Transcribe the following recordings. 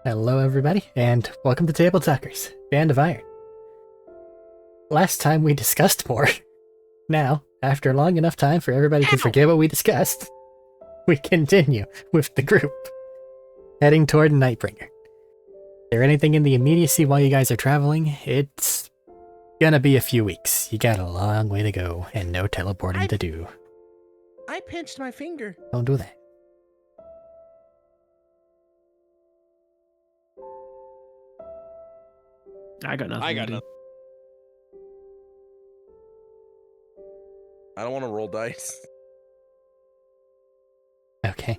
Hello, everybody, and welcome to Tabletalkers, Band of Iron. Last time we discussed more. Now, after long enough time for everybody to forget what we discussed, we continue with the group, heading toward Nightbringer. Is there anything in the immediacy while you guys are traveling? It's gonna be a few weeks. You got a long way to go, and no teleporting to do. I pinched my finger. Don't do that. I got nothing. I got nothing. I don't want to roll dice. Okay.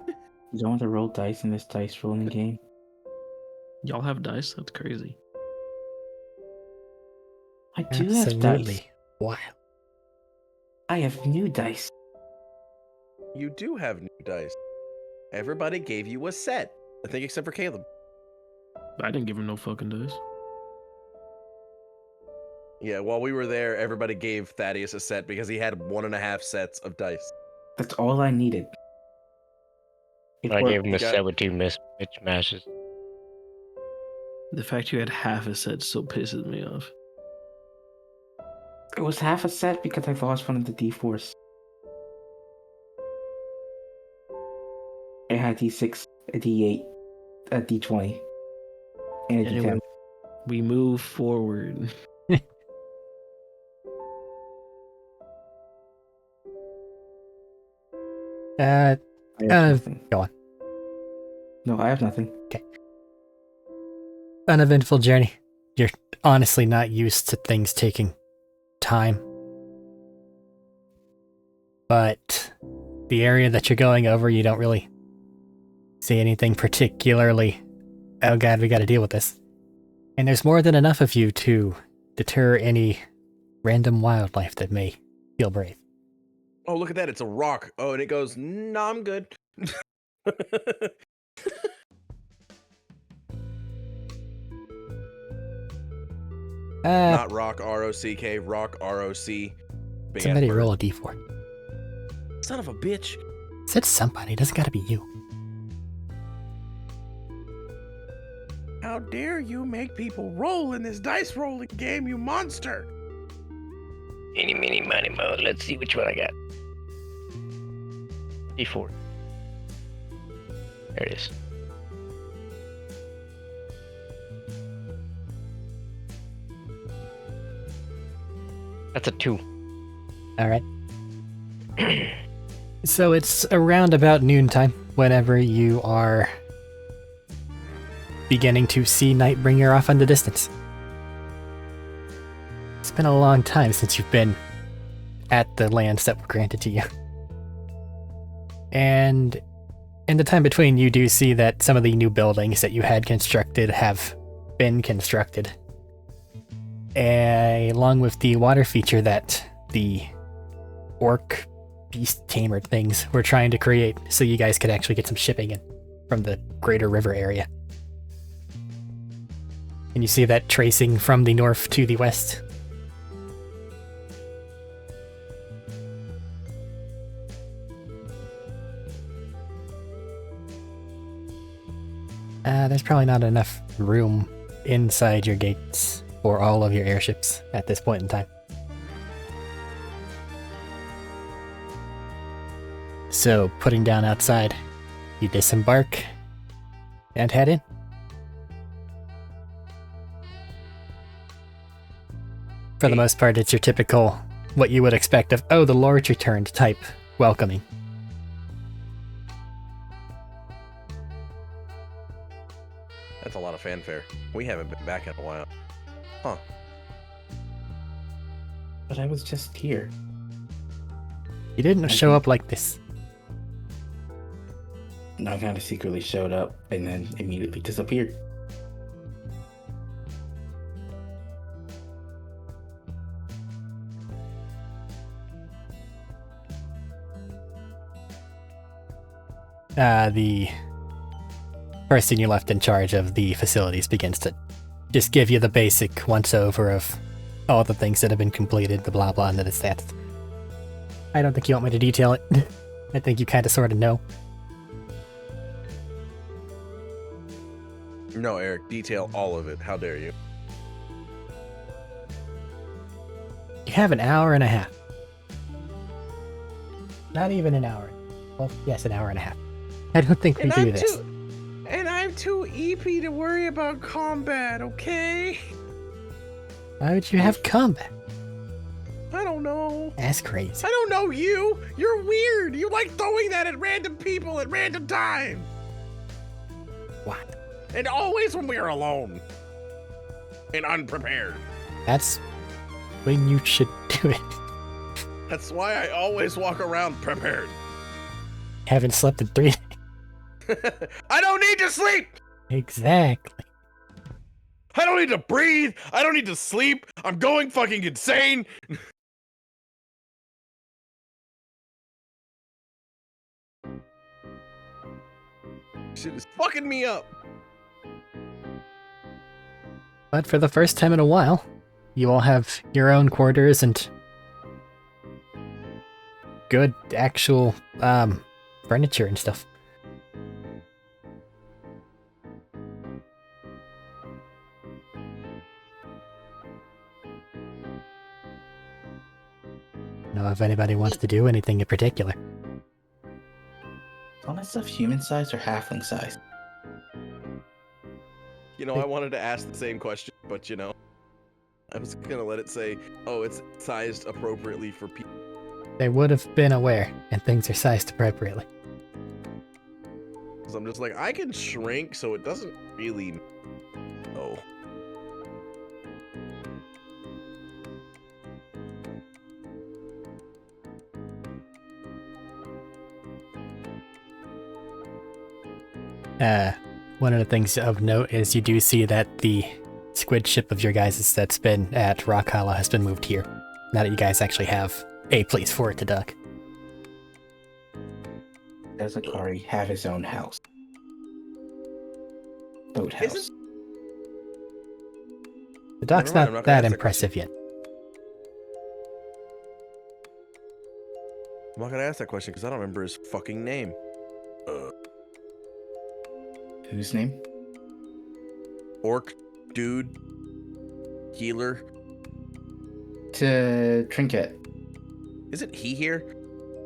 You don't want to roll dice in this dice rolling game? Y'all have dice? That's crazy. I do have dice. Absolutely. Wow. I have new dice. You do have new dice. Everybody gave you a set. I think except for Caleb. I didn't give him no fucking dice. Yeah, while we were there, everybody gave Thaddeus a set because he had 1.5 sets of dice. That's all I needed. I gave him a got- set with two mismatches. The fact you had half a set still pisses me off. It was half a set because I lost one of the D4s. I had D6, a D8, a D20, and a Anyway, D10. we move forward. I have nothing. Go on. No, I have nothing. Uneventful journey. You're honestly not used to things taking time. But the area that you're going over, you don't really see anything particularly, oh god, we gotta deal with this. And there's more than enough of you to deter any random wildlife that may feel brave. Oh, look at that. It's a rock. Oh, and it goes, nah, I'm good. Not rock, R-O-C-K, rock, R-O-C. Big Somebody ass roll bird. a d4. Son of a bitch. Said somebody, it doesn't gotta be you. How dare you make people roll in this dice rolling game, you monster! Eeny, meeny, miny, mo. Let's see which one I got. D4. There it is. That's a 2. Alright. So it's around about noontime whenever you are beginning to see Nightbringer off in the distance. It's been a long time since you've been at the lands that were granted to you. And in the time between, you do see that some of the new buildings that you had constructed have been constructed. Along with the water feature that the orc beast tamer things were trying to create so you guys could actually get some shipping in from the greater river area. And you see that tracing from the north to the west. There's probably not enough room inside your gates for all of your airships at this point in time. So, putting down outside, you disembark and head in. For the most part, it's your typical, what you would expect of, oh, the Lord's returned type welcoming. That's a lot of fanfare. We haven't been back in a while. Huh. But I was just here. You didn't show up like this. And I kind of secretly showed up and then immediately disappeared. The person you left in charge of the facilities begins to just give you the basic once-over of all the things that have been completed, the blah blah, and then it's that. I don't think you want me to detail it. I think you kind of sort of know. No, Eric, detail all of it. How dare you? You have an hour and a half. Not even an hour. Well, yes, an hour and a half. I don't think we do this. And I'm too EP to worry about combat, okay? Why would you have combat? I don't know. That's crazy. I don't know you. You're weird. You like throwing that at random people at random times. What? And always when we're alone. And unprepared. That's when you should do it. That's why I always walk around prepared. Haven't slept in 3 days. I don't need to sleep. Exactly. I don't need to breathe. I don't need to sleep. I'm going fucking insane. Shit is fucking me up. But for the first time in a while, you all have your own quarters and good actual furniture and stuff. Know if anybody wants to do anything in particular. Is all that stuff human size or halfling size? You know, I wanted to ask the same question, but you know, I was gonna let it say, oh, it's sized appropriately for people. They would have been aware, and things are sized appropriately. So I'm just like, I can shrink, so it doesn't really. Oh. One of the things of note is you do see that the squid ship of your guys' that's been at Rock Hollow has been moved here. Now that you guys actually have a place for it to dock. Does Akari have his own house? Boathouse. The dock's Never mind, I'm not not gonna that ask that impressive yet. I'm not gonna ask that question because I don't remember his fucking name. Whose name? Orc, dude, healer. To Trinket. Isn't he here?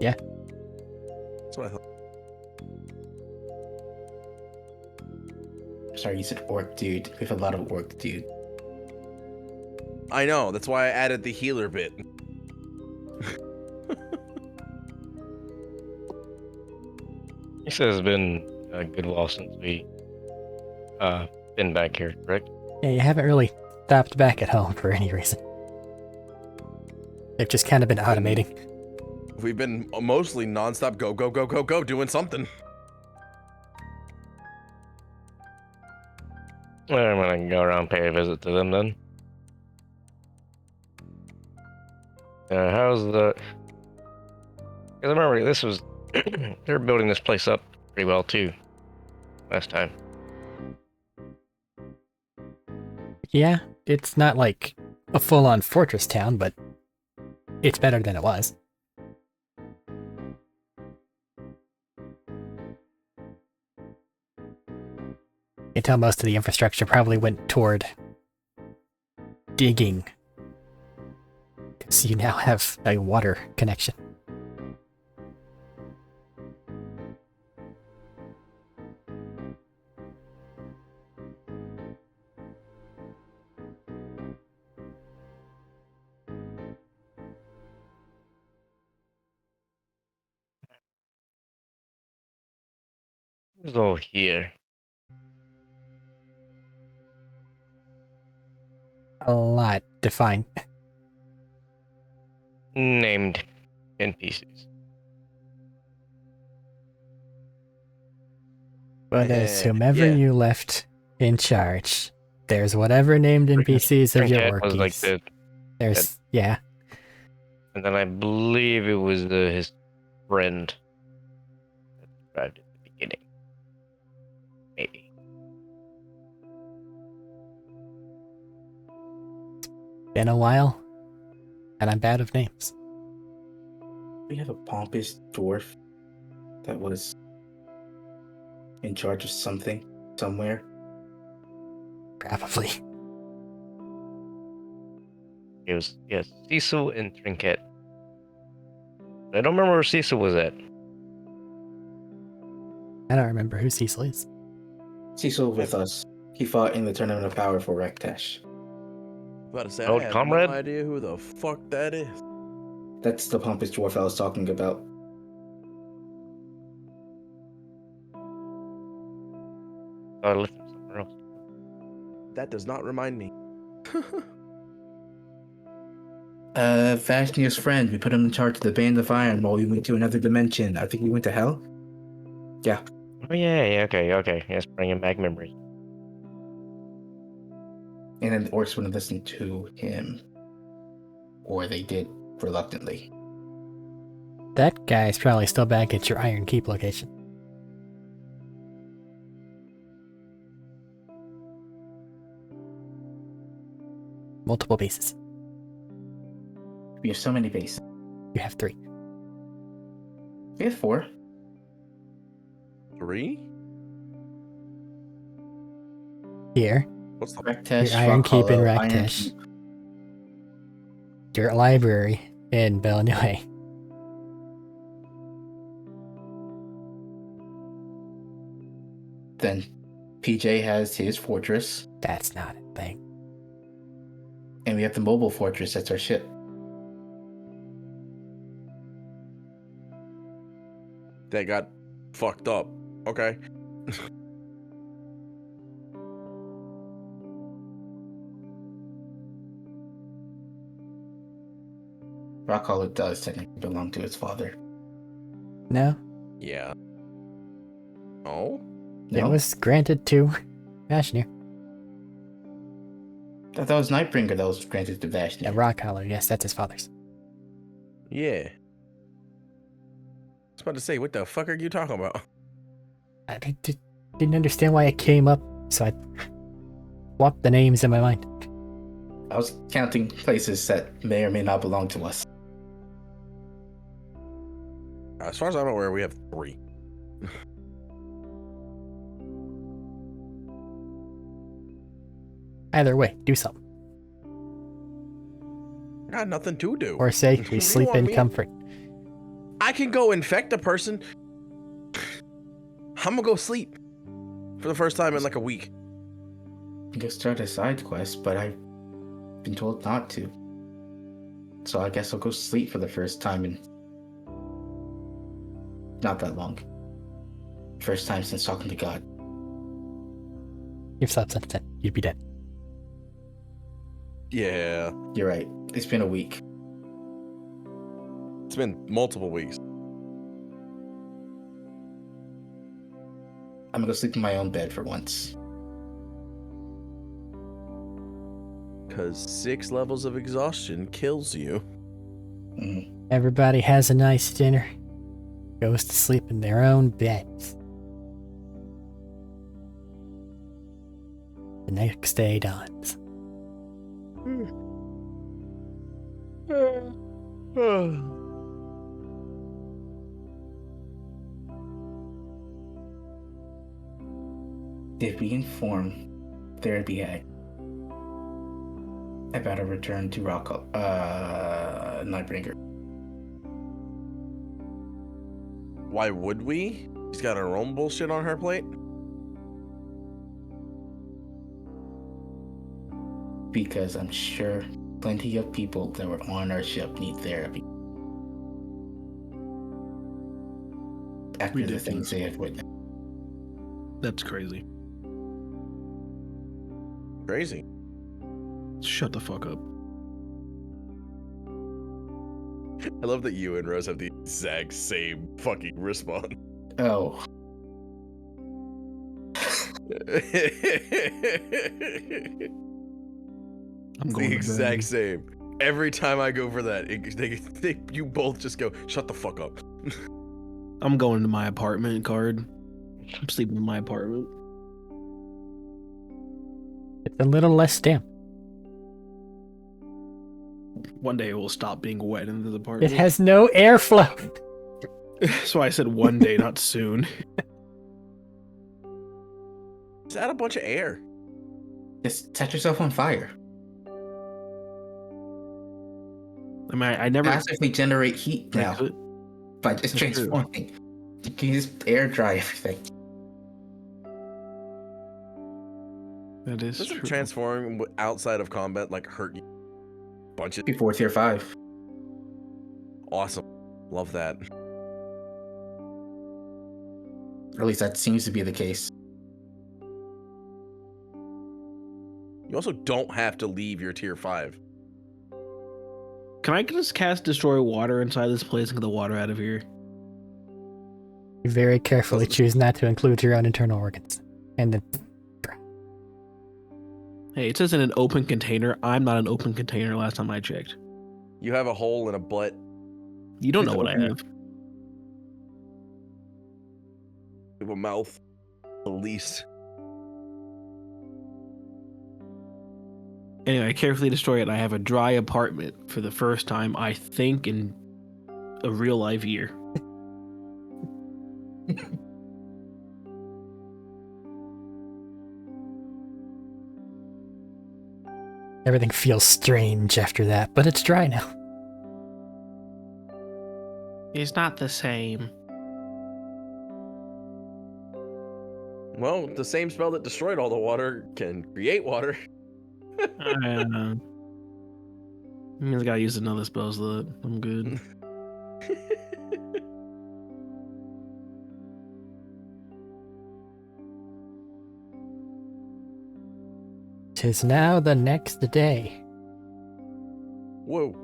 Yeah. That's what I thought. Sorry, you said orc dude. We have a lot of orc dude. I know. That's why I added the healer bit. He says it's been a good while since we been back here, correct? Yeah, you haven't really stopped back at home for any reason. They've just kind of been automating. We've been mostly nonstop go, go, go, go, go, doing something. Well, I'm gonna go around and pay a visit to them then. How's the... Because I remember this was... they were building this place up pretty well too, last time. Yeah, it's not like a full-on fortress town, but it's better than it was. You can tell most of the infrastructure probably went toward digging, because you now have a water connection. Who's all here? A lot to find. Named NPCs. Well, there's whomever yeah. you left in charge. There's whatever named NPCs of your Trinket was like orkies. There's, yeah. and then I believe it was his friend that described at the beginning. Maybe. Been a while, and I'm bad with names. We have a pompous dwarf that was in charge of something somewhere. Probably. It was, yes, Cecil and Trinket. I don't remember where Cecil was at. I don't remember who Cecil is. Cecil with us. He fought in the Tournament of Power for Rektash. About to say, Old I have comrade? no idea who the fuck that is. That's the pompous dwarf I was talking about. I left him somewhere else. That does not remind me. Vashnir's friend. We put him in charge of the Band of Iron while we went to another dimension. I think we went to Hell. Oh yeah, okay. Yes, bringing back memories. And then the orcs wouldn't listen to him. Or they did, reluctantly. That guy's probably still back at your Iron Keep location. Multiple bases. We have so many bases. You have 3. We have 4. 3? Here, What's the Rektash, your Iron Keep in Rock Hollow, Iron Raktash. Keep. Your library in Bellinue. Then PJ has his fortress. That's not a thing. And we have the mobile fortress. That's our ship. That got fucked up. Okay. Rock Hollow does technically belong to his father. No, Yeah. Oh? it No? was granted to Vashnir. I thought that was Nightbringer that was granted to Vashnir. Yeah, Rock Hollow, yes, that's his father's. Yeah. I was about to say, what the fuck are you talking about? I didn't understand why it came up, so I swapped the names in my mind. I was counting places that may or may not belong to us. As far as I'm aware, we have 3. Either way, do something. I got nothing to do. Or say, What do we you sleep want in me- comfort. I can go infect a person. I'm gonna go sleep for the first time in like a week. You can start a side quest, but I've been told not to. So I guess I'll go sleep for the first time in not that long. First time since talking to God. You've slept since then. You'd be dead. Yeah. You're right. It's been a week. It's been multiple weeks. I'm gonna go sleep in my own bed for once. Because 6 levels of exhaustion kills you. Mm. Everybody has a nice dinner, goes to sleep in their own beds. The next day dawns. Did we inform Therapy Ag about a return to Nightbringer? Why would we? She's got her own bullshit on her plate. Because I'm sure plenty of people that were on our ship need therapy. After the things they have witnessed. That's crazy. Crazy. Shut the fuck up. I love that you and Rose have the exact same fucking response. Oh, I'm It's going the to exact bed. same. Every time I go for that, you both just go, shut the fuck up. I'm going to my apartment, Card. I'm sleeping in my apartment. It's a little less damp. One day it will stop being wet in the apartment. It has no airflow. So I said one day, not soon. Just add a bunch of air. Just set yourself on fire. I mean, I never. Passively generate heat now could. by just That's true. transforming. You can just air dry everything. That is Doesn't true. transforming outside of combat like hurt you? Bunch of Before tier 5. awesome. Love that. Or at least that seems to be the case. You also don't have to leave your tier 5. Can I just cast Destroy Water inside this place and get the water out of here? You very carefully choose not to include your own internal organs. And then Hey, it says in an open container. I'm not an open container last time I checked. You have a hole in a butt. You don't It's know what I open. have. You have a mouth. At least. Anyway, I carefully destroy it and I have a dry apartment for the first time, I think, in a real life year. everything feels strange after that, but it's dry now. It's not the same. Well, the same spell that destroyed all the water can create water. I means I gotta use another spell slot. I'm good. Tis now the next day. Whoa.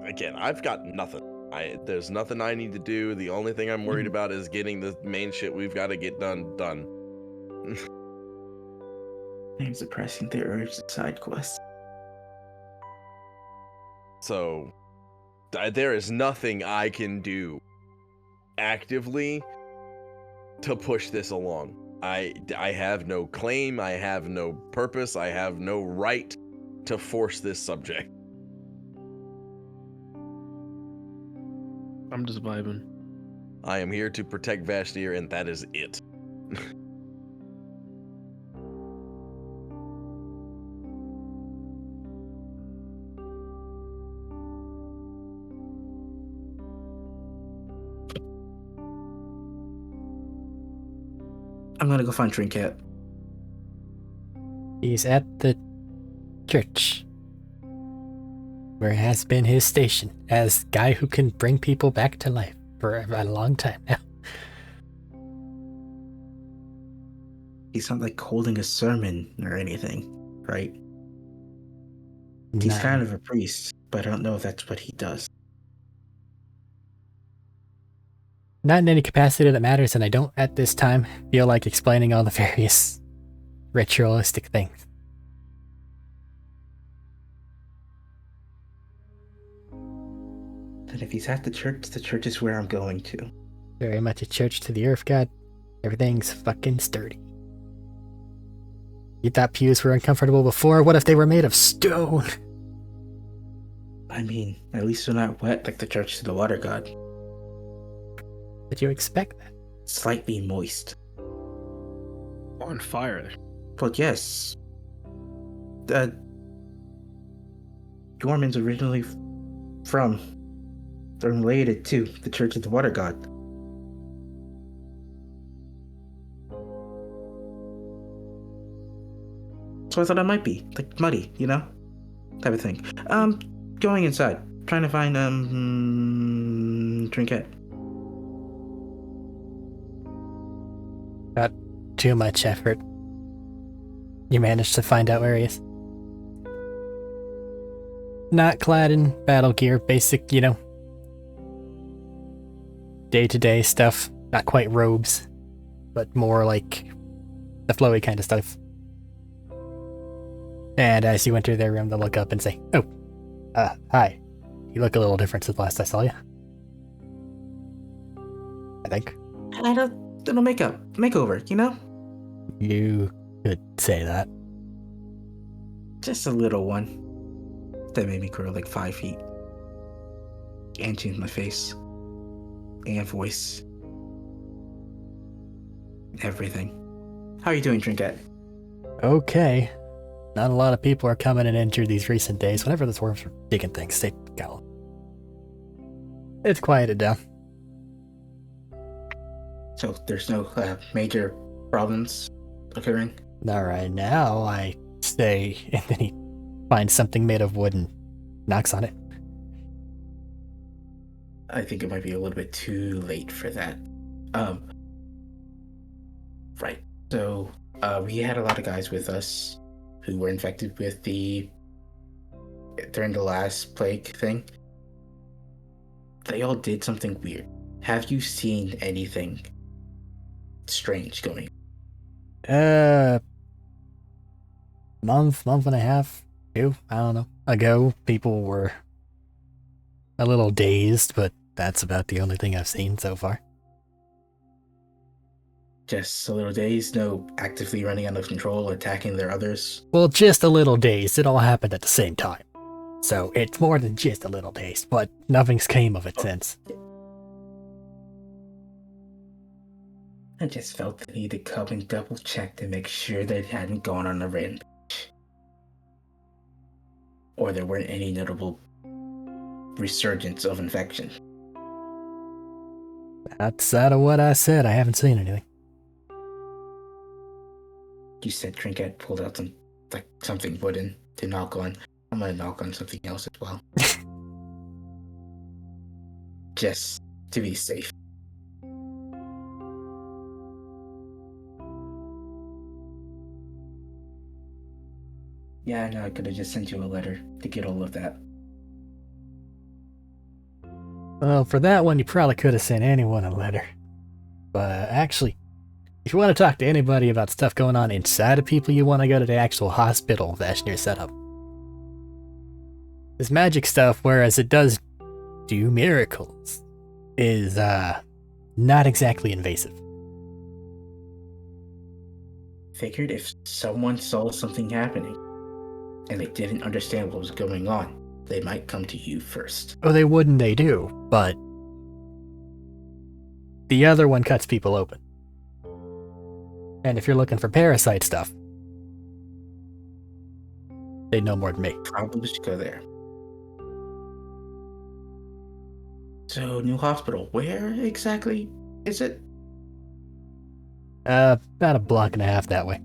Again, I've got nothing. There's nothing I need to do. The only thing I'm worried about is getting the main shit we've got to get done. I'm suppressing the urge to side quest. So, there is nothing I can do actively to push this along. I have no claim, I have no purpose, I have no right to force this subject. I'm just vibing. I am here to protect Vashtir, and that is it. I'm gonna go find Trinket. He's at the church, where it has been his station as guy who can bring people back to life for a long time now. He's not like holding a sermon or anything, right? He's Not- kind of a priest, but I don't know if that's what he does. Not in any capacity that matters, and I don't at this time feel like explaining all the various ritualistic things. And if he's at the church is where I'm going to. Very much a church to the earth god. Everything's fucking sturdy. You thought pews were uncomfortable before? What if they were made of stone? I mean, at least they're not wet like the church to the water god. Did you expect that? Slightly moist. On fire. But yes. Dorman's originally from, they're related to the church of the water god. So I thought it might be, like, muddy, you know? Type of thing. Going inside. Trying to find, Trinket. Not too much effort. You managed to find out where he is. Not clad in battle gear, basic, day-to-day stuff. Not quite robes, but more like the flowy kind of stuff. And as you enter their room, they'll look up and say, "Oh, hi. You look a little different since last I saw you." I think. And I don't, little makeover, you know? You could say that. Just a little one. That made me grow like 5 feet. and change my face and voice. Everything. How are you doing, Trinket? Okay. Not a lot of people are coming in into these recent days. Whenever the dwarves were digging things, they got. It's quieted down. So there's no major problems occurring? Not right now, I say, and then he finds something made of wood and knocks on it. I think it might be a little bit too late for that. Right. So, we had a lot of guys with us who were infected with during the last plague thing. They all did something weird. Have you seen anything strange going? Month and a half, 2, I don't know, ago, people were a little dazed, but that's about the only thing I've seen so far. Just a little dazed, no actively running out of control, attacking their others? Well, just a little dazed. It all happened at the same time. So it's more than just a little dazed, but nothing's came of it since. I just felt the need to come and double check to make sure they hadn't gone on a rampage. Or there weren't any notable resurgence of infection. Outside of what I said, I haven't seen anything. You said Trinket pulled out something wooden to knock on. I'm gonna knock on something else as well. Just to be safe. Yeah, I know I could have just sent you a letter to get all of that. Well, for that one, you probably could have sent anyone a letter. But actually, if you want to talk to anybody about stuff going on inside of people, you want to go to the actual hospital Vashnir set up. This magic stuff, whereas it does do miracles, is not exactly invasive. Figured if someone saw something happening and they didn't understand what was going on, they might come to you first. Oh, they would and they do, but the other one cuts people open. And if you're looking for parasite stuff, they know more than me. Probably should go there. So, new hospital. Where exactly is it? About a block and a half that way.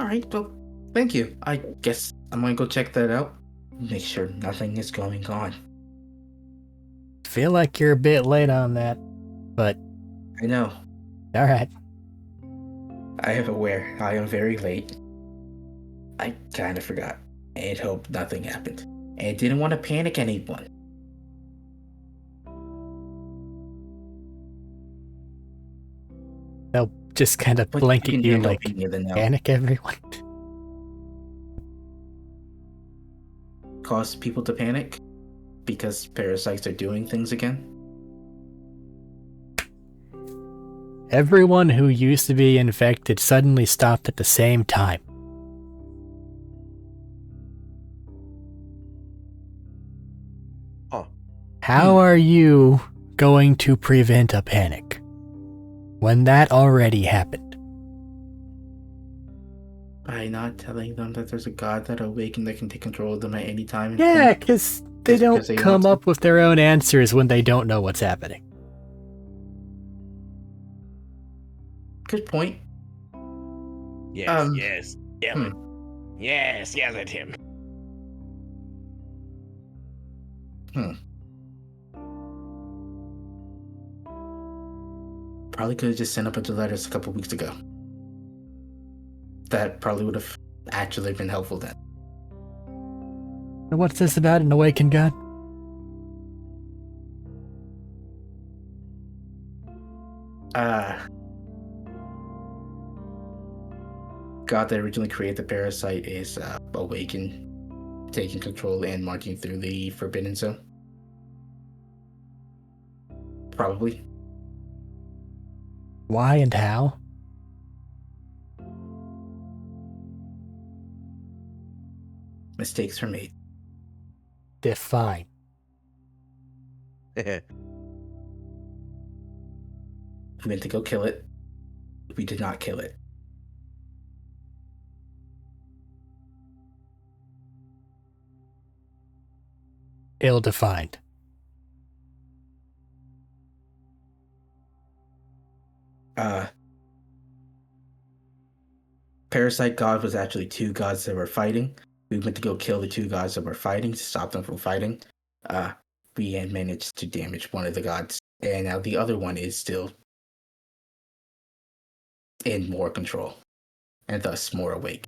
Alright, well, thank you. I guess I'm gonna go check that out. Make sure nothing is going on. Feel like you're a bit late on that, but I know. alright. I am aware. I am very late. I kind of forgot and hoped nothing happened. And didn't want to panic anyone. They'll just kind of But blink you at can you handle like, being in the know. panic everyone. Cause people to panic because parasites are doing things again. Everyone who used to be infected suddenly stopped at the same time. Huh. How are you going to prevent a panic when that already happened? By not telling them that there's a god that awakened that can take control of them at any time. Yeah, because they Just don't because they come want up with their own answers when they don't know what's happening. Good point. Yes, Um, yes. Yell it. Yes, yell at him. Probably could have just sent a bunch of letters a couple weeks ago. That probably would have actually been helpful then. And what's this about an awakened god? God that originally created the parasite is awakened, taking control and marching through the Forbidden Zone. Probably. Why and how? Mistakes were made. Define. We went to go kill it. We did not kill it. Ill-defined. Parasite God was actually two gods that were fighting. We went to go kill the two gods that were fighting to stop them from fighting. We had managed to damage one of the gods, and now the other one is still in more control, and thus more awake.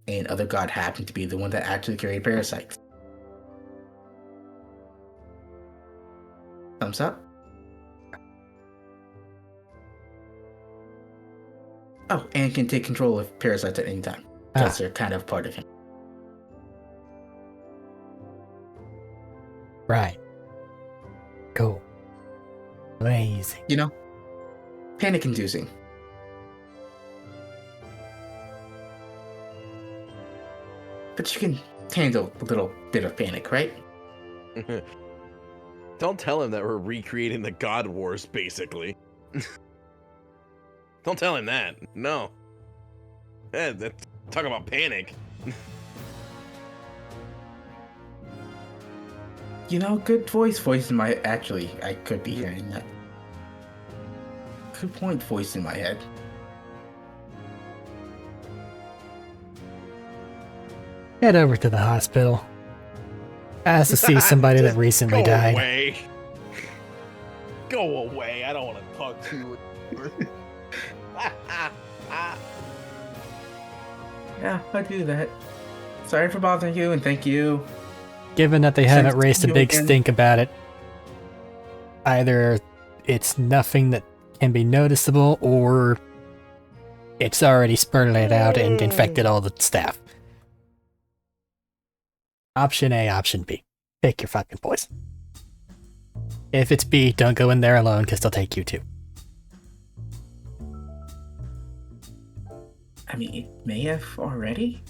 And other god happened to be the one that actually carried parasites. Thumbs up. Oh, and can take control of parasites at any time, because they're kind of part of him. Right. Cool. Amazing. You know, panic-inducing. But you can handle a little bit of panic, right? Don't tell him that we're recreating the God Wars, basically. Don't tell him that. No. Talk about panic. You know, good voice in my... Actually, I could be hearing that. Good point, voice in my head. Head over to the hospital. Ask to see somebody that recently Go died. away. Go away. I don't want to talk to you. Yeah, I do that. Sorry for bothering you, and thank you. Given that they haven't Since raised a you big again- stink about it, either it's nothing that can be noticeable, or it's already spurted out and infected all the staff. Option A, option B. Pick your fucking poison. If it's B, don't go in there alone, because they'll take you too. I mean, it may have already.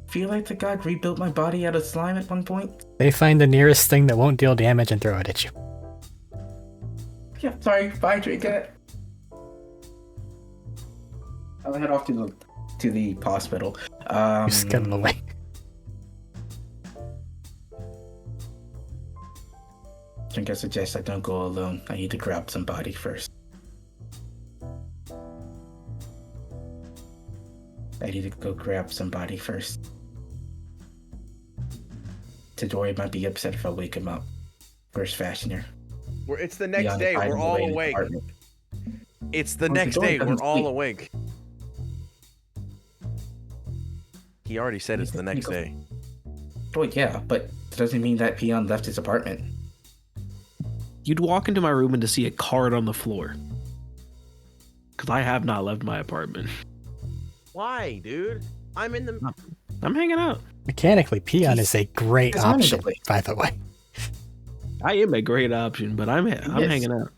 Feel like the god rebuilt my body out of slime at one point. They find the nearest thing that won't deal damage and throw it at you. Yeah, sorry. Bye, Trinket. I'll head off to the hospital. You scuttle away. Trinket suggests I don't go alone. I need to grab somebody first. I need to go grab somebody first. Tadori might be upset if I wake him up. Where's Fashioner? It's the next Beyond day. hiding We're all away in the awake. apartment. It's the Oh, next Tadori day. We're doesn't all sleep. awake. He already said it's the next day. Oh yeah, but it doesn't mean that Peon left his apartment. You'd walk into my room and to see a card on the floor. Because I have not left my apartment. Why, dude? I'm in the... I'm hanging out. Mechanically, Peon is a great He's running the option, place. by the way. I am a great option, but I'm Yes. hanging out.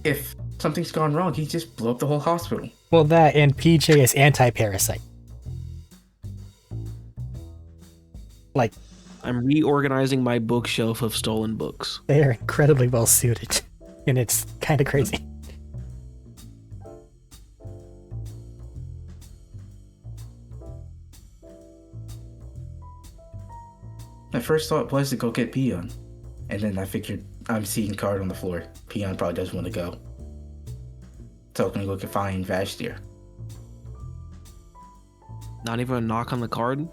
If something's gone wrong, he just blew up the whole hospital. Well, that and PJ is anti-parasite. Like, I'm reorganizing my bookshelf of stolen books. they are incredibly well suited, and it's kind of crazy. My first thought was to go get Peon. And then I figured, I'm seeing card on the floor. Peon probably doesn't want to go. So I'm gonna go find Vashtir. Not even a knock on the card?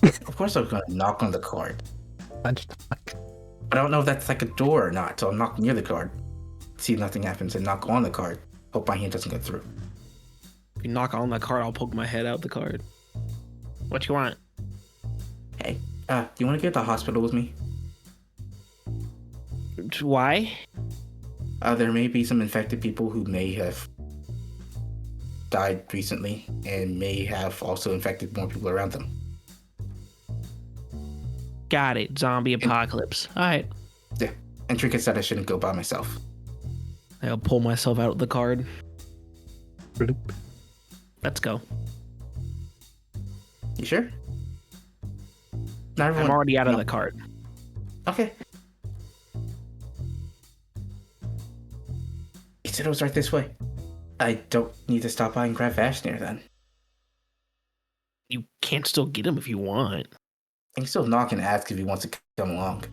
Of course I'm gonna knock on the card. Punch the fuck. But I don't know if that's like a door or not, so I'll knock near the card. See if nothing happens and knock on the card. Hope my hand doesn't go through. If you knock on the card, I'll poke my head out the card. What you want? Hey, do you want to get to the hospital with me? Why? There may be some infected people who may have died recently and may have also infected more people around them. Got it. Zombie apocalypse. Alright. Yeah, and Trinket said I shouldn't go by myself. I'll pull myself out of the card. Bloop. Let's go. You sure? Not everyone. I'm already out of the cart. Okay. He said it was right this way. I don't need to stop by and grab Vashnir then. You can't still get him if you want. I can still knock and ask if he wants to come along.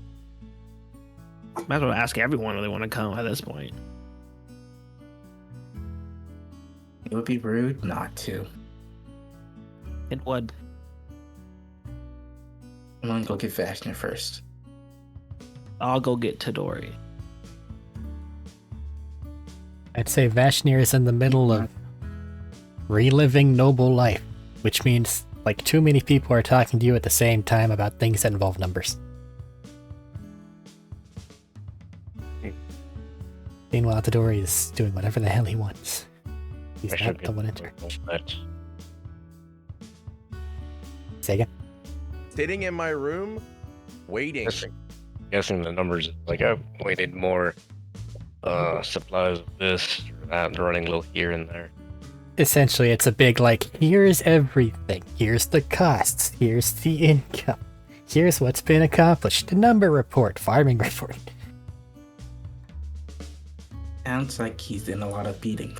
Might as well ask everyone if they want to come at this point. It would be rude not to. It would. I'm gonna go get Vashnir first. I'll go get Tadori. I'd say Vashnir is in the middle of reliving noble life, which means like too many people are talking to you at the same time about things that involve numbers. Meanwhile, Tadori is doing whatever the hell he wants. He's I not should the one in get charge. that. Say again? Sitting in my room, waiting. Guessing the numbers, like I waited more supplies of this or that, running low here and there. Essentially, it's a big like, here's everything. Here's the costs. Here's the income. Here's what's been accomplished. The number report, farming report. Sounds like he's in a lot of beating.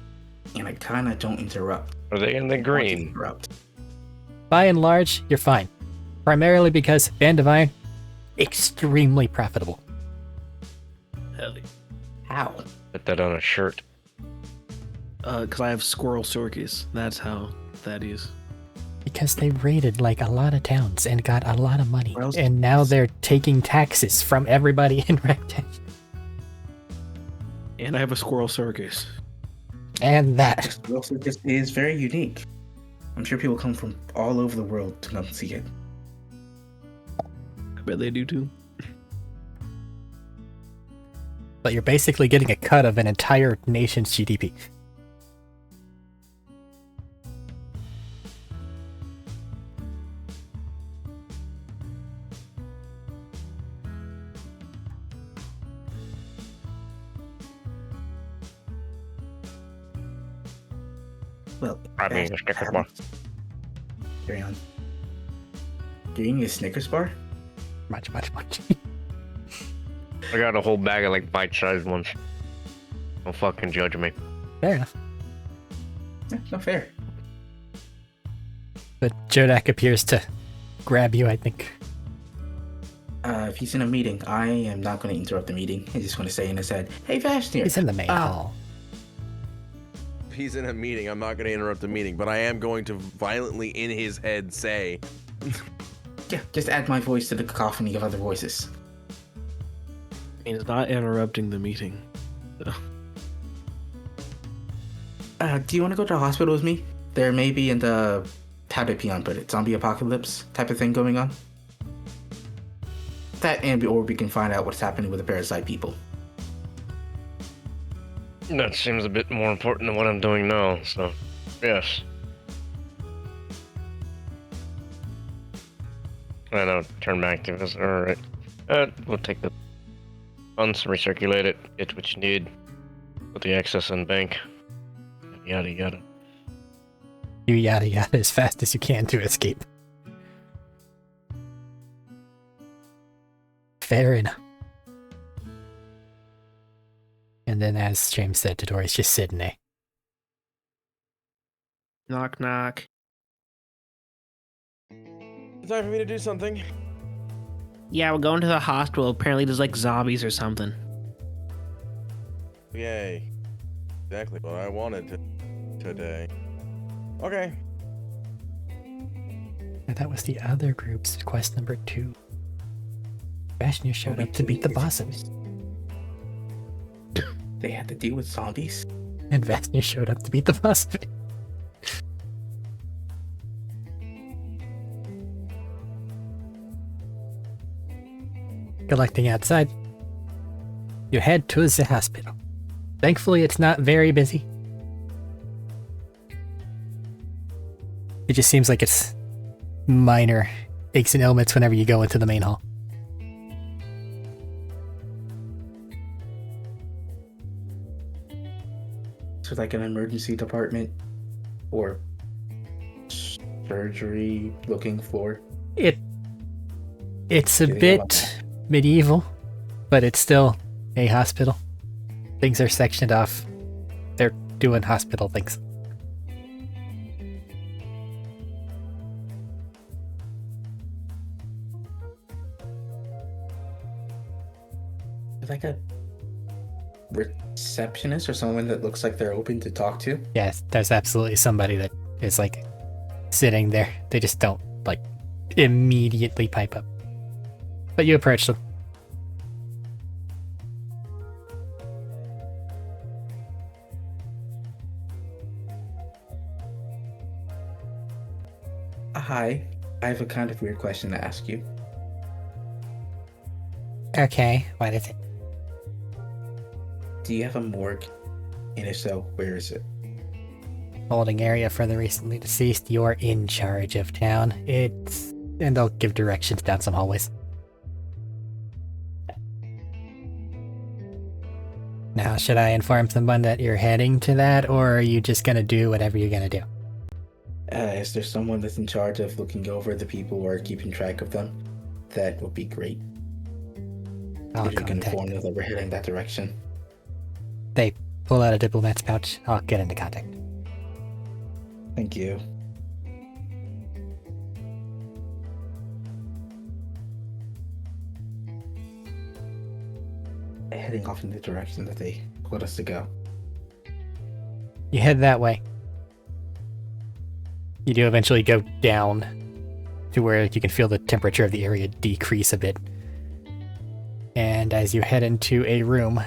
And I kinda don't interrupt. Are they in the I want to green? interrupt. By and large, you're fine. Primarily because Band of Iron, extremely profitable. Hell yeah. How? Put that on a shirt. Because I have squirrel circus. That's how that is. Because they raided like a lot of towns and got a lot of money. Where else- And now they're taking taxes from everybody in Rectangle. And I have a squirrel circus. And that. Squirrel Circus is very unique. I'm sure people come from all over the world to come see it. I bet they do too. But you're basically getting a cut of an entire nation's GDP. Well, I mean, a Snickers bar. Carry on. You're eating a Snickers bar? Much. I got a whole bag of like bite-sized ones. Don't fucking judge me. Fair enough. Yeah, not fair. But Jodak appears to grab you, I think. If he's in a meeting, I am not going to interrupt the meeting. I just want to say in his head, "Hey, Vashnir." He's in the main hall. If he's in a meeting, I'm not going to interrupt the meeting, but I am going to violently in his head say, Yeah, just add my voice to the cacophony of other voices. He's not interrupting the meeting. Do you want to go to the hospital with me? There may be in the how did Peon put it, zombie apocalypse type of thing going on. That or we can find out what's happening with the parasite people. That seems a bit more important than what I'm doing now, so yes. I know, turn back to this. Alright. We'll take the funds, recirculate it, get what you need, put the excess in bank. Yada yada. You yada yada as fast as you can to escape. Fair enough. And then, as James said, Tadori's just sitting there. Knock knock. it's time for me to do something. Yeah, we're going to the hospital. Apparently there's like zombies or something. Yay. Exactly what I wanted today. Okay. And that was the other group's quest number 2. Vashnir showed up to beat the bosses. They had to deal with zombies. And Vashnir showed up to beat the bosses. Collecting outside, you head to the hospital. Thankfully, it's not very busy. It just seems like it's minor aches and ailments whenever you go into the main hall. So like an emergency department or surgery looking for? It's a Do they have bit medieval, but it's still a hospital. Things are sectioned off. They're doing hospital things. Like a receptionist or someone that looks like they're open to talk to? Yes, there's absolutely somebody that is like sitting there. They just don't like immediately pipe up. But you approach them. Hi, I have a kind of weird question to ask you. Okay, what is it? Do you have a morgue? And if so, where is it? Holding area for the recently deceased. You're in charge of town. And they'll give directions down some hallways. Now, should I inform someone that you're heading to that, or are you just gonna do whatever you're gonna do? Is there someone that's in charge of looking over the people or keeping track of them? That would be great. I'll If you can contact inform them. them that we're heading that direction. They pull out a diplomat's pouch. I'll get into contact. Thank you. Heading off in the direction that they told us to go. You head that way. You do eventually go down to where you can feel the temperature of the area decrease a bit. And as you head into a room,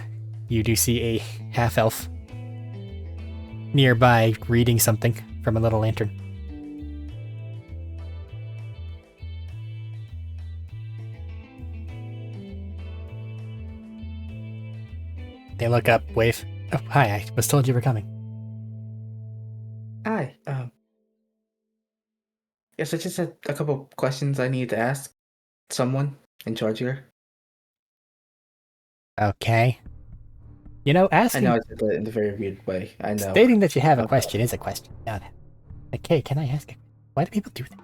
you do see a half-elf nearby reading something from a little lantern. They look up, wave. Oh, hi, I was told you were coming. Hi. Yes, I just had a couple questions I need to ask someone in charge here. Okay. You know, I asking, know I said that in a very weird way. I know. stating that you have a Okay. question is a question. Now, like, hey, can I ask? Why do people do that?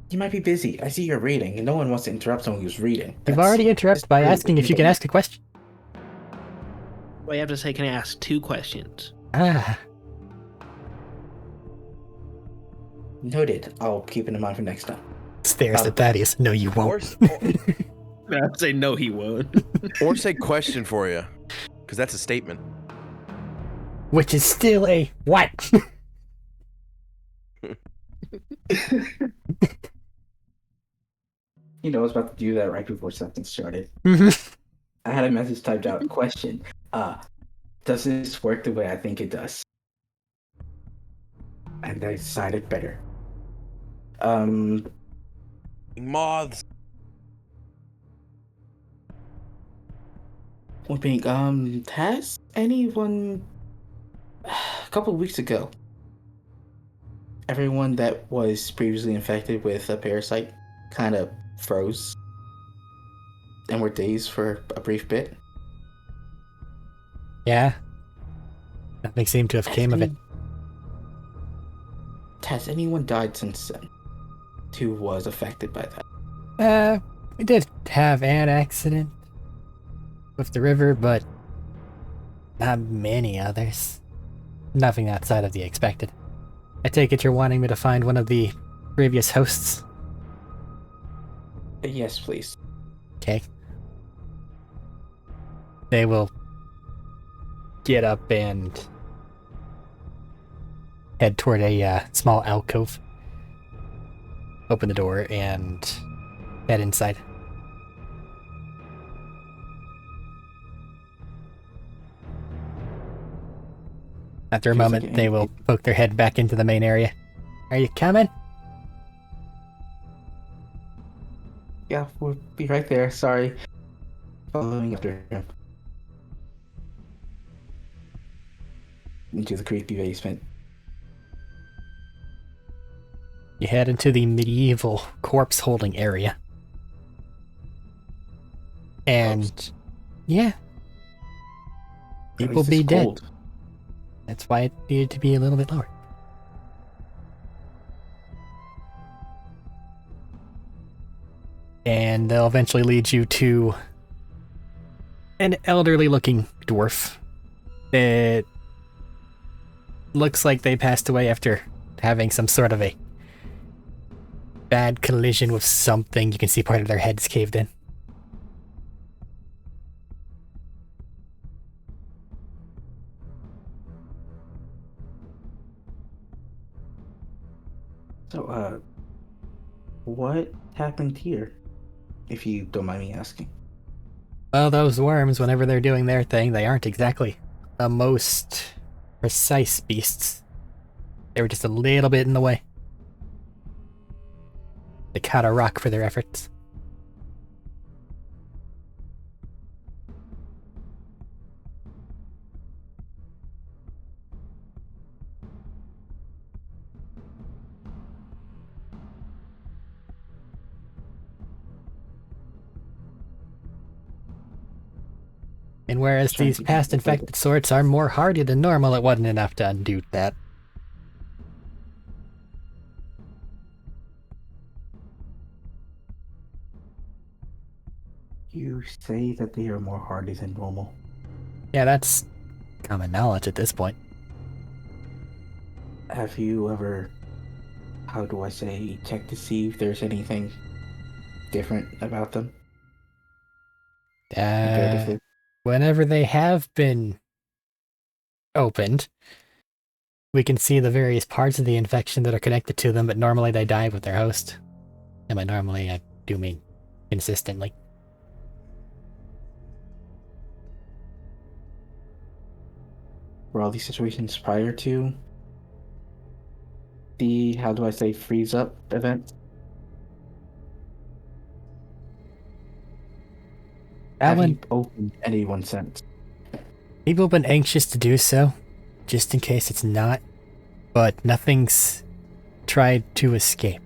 You might be busy. I see you're reading, and no one wants to interrupt someone who's reading. You've That's- already interrupted that's by rude. asking if you can ask a question. Well, you have to say, can I ask 2 questions? Ah, Noted. I'll keep it in mind for next time. stares at Thaddeus. No, you Or, won't. I have to say, no, he won't. or say question for you, because that's a statement. Which is still a what? You know, I was about to do that right before something started. Mhm. I had a message typed out. Question. Does this work the way I think it does? And I decided better. Moths. One thing, has anyone a couple of weeks ago, everyone that was previously infected with a parasite kind of froze and were dazed for a brief bit? Yeah. Nothing seemed to have came of it. Has anyone died since then who was affected by that? We did have an accident with the river, but not many others. Nothing outside of the expected. I take it you're wanting me to find one of the previous hosts? Yes, please. Okay. They will get up and head toward a small alcove. Open the door and head inside. After a Feels like moment, it they will poke their head back into the main area. Are you coming? Yeah, we'll be right there. Sorry. Following after him. Into the creepy basement. You head into the medieval corpse holding area. And yeah, At people least be it's dead. cold. That's why it needed to be a little bit lower. and they'll eventually lead you to an elderly-looking dwarf. It looks like they passed away after having some sort of a bad collision with something. You can see part of their heads caved in. So, what happened here? If you don't mind me asking. Well, those worms, whenever they're doing their thing, they aren't exactly the most precise beasts. They were just a little bit in the way. They caught a rock for their efforts. And whereas Trying these to past get the infected sorts are more hardy than normal, it wasn't enough to undo that. You say that they are more hardy than normal. Yeah, that's common knowledge at this point. Have you ever, how do I say, checked to see if there's anything different about them comparatively? Whenever they have been opened, we can see the various parts of the infection that are connected to them, but normally they die with their host. And by normally, I do mean consistently. Were all these situations prior to the, how do I say, freeze up event? Have you opened anyone since? People have been anxious to do so, just in case it's not, but nothing's tried to escape.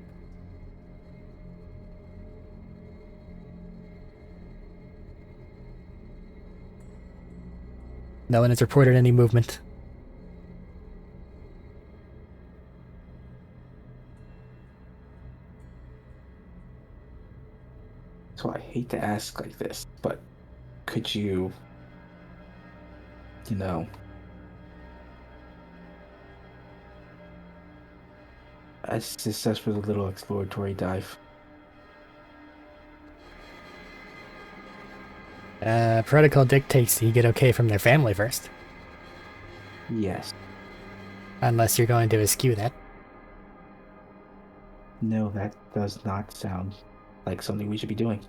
No one has reported any movement. So I hate to ask like this, but could you, assist us with a little exploratory dive? Protocol dictates you get okay from their family first. Yes. Unless you're going to eschew that. No, that does not sound like something we should be doing.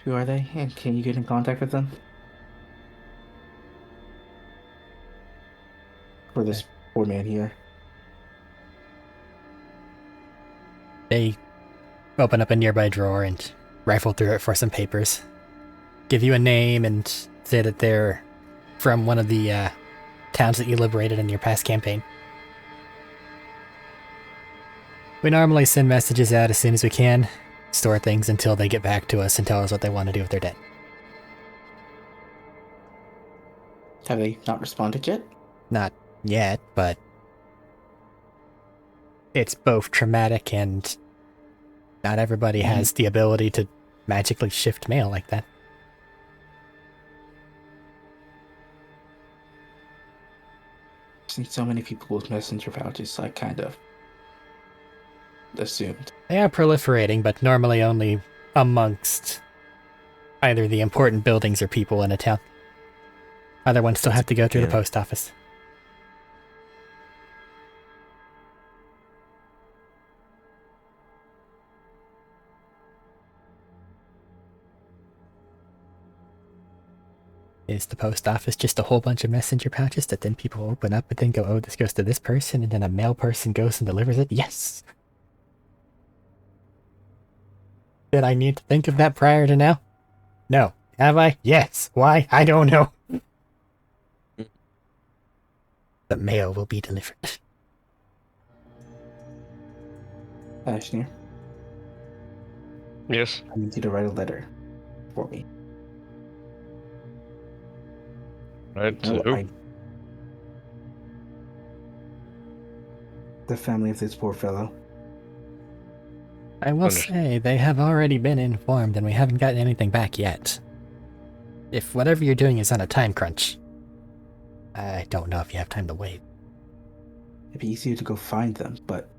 Who are they? And can you get in contact with them? For this poor man here. They open up a nearby drawer and rifle through it for some papers. Give you a name and say that they're from one of the towns that you liberated in your past campaign. We normally send messages out as soon as we can, store things until they get back to us and tell us what they want to do with their dead. Have they not responded yet? Not yet, but it's both traumatic and not everybody has the ability to magically shift mail like that. I've seen so many people with messenger pouches, I kind of assumed. They are proliferating, but normally only amongst either the important buildings or people in a town. Other ones still have to go through the post office. Is the post office just a whole bunch of messenger pouches that then people open up and then go, oh, this goes to this person, and then a mail person goes and delivers it? Yes! Did I need to think of that prior to now? No. Have I? Yes. Why? I don't know. The mail will be delivered. Ashnir, Yes. I need you to write a letter for me. Right. No, To who? the family of this poor fellow. I will Understood. say, they have already been informed and we haven't gotten anything back yet. If whatever you're doing is on a time crunch, I don't know if you have time to wait. It'd be easier to go find them, but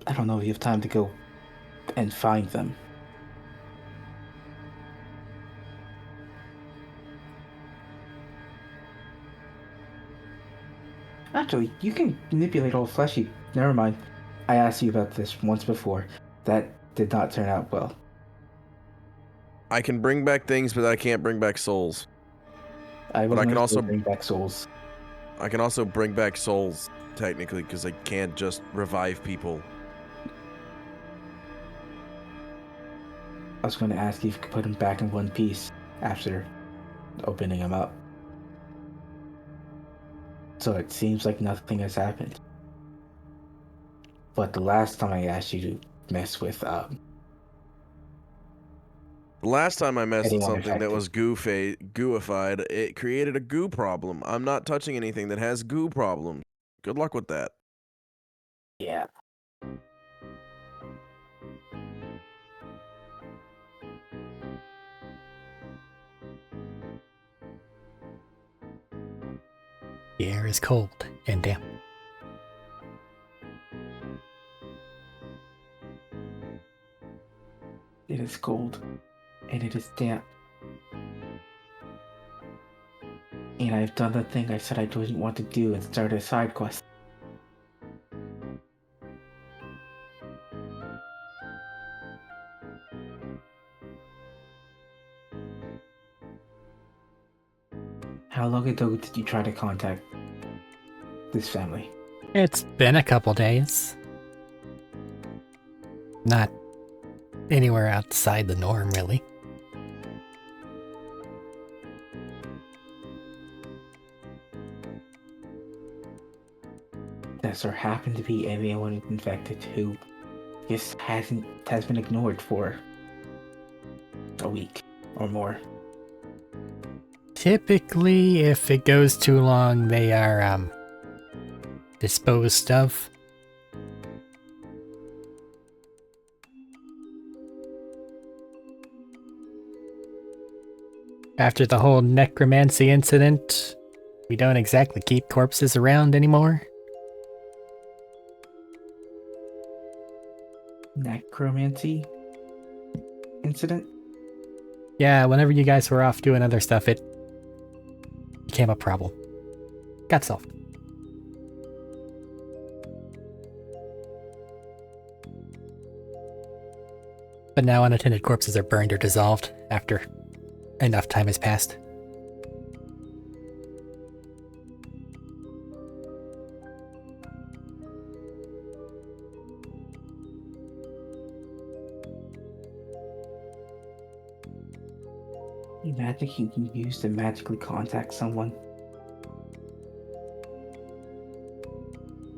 I don't know if you have time to go and find them. Actually, you can manipulate old fleshy. Never mind. I asked you about this once before. That did not turn out well. I can bring back things, but I can't bring back souls. I But I can gonna also- bring back souls. I can also bring back souls, technically, because I can't just revive people. I was going to ask you if you could put them back in one piece after opening them up. So it seems like nothing has happened. But the last time I asked you to mess with The last time I messed with Anyone something that affected. was gooified, it created a goo problem. I'm not touching anything that has goo problems. Good luck with that. yeah. The air is cold and damp. It is cold and it is damp. And I've done the thing I said I didn't want to do and started a side quest. How long ago did you try to contact this family? It's been a couple days. Not anywhere outside the norm, really. Does there happen to be anyone infected who just has been ignored for a week or more? Typically, if it goes too long, they are, disposed of. After the whole necromancy incident, we don't exactly keep corpses around anymore. Necromancy incident? Yeah, whenever you guys were off doing other stuff, it became a problem. Got solved. But now unattended corpses are burned or dissolved after enough time has passed. Magic you can use to magically contact someone.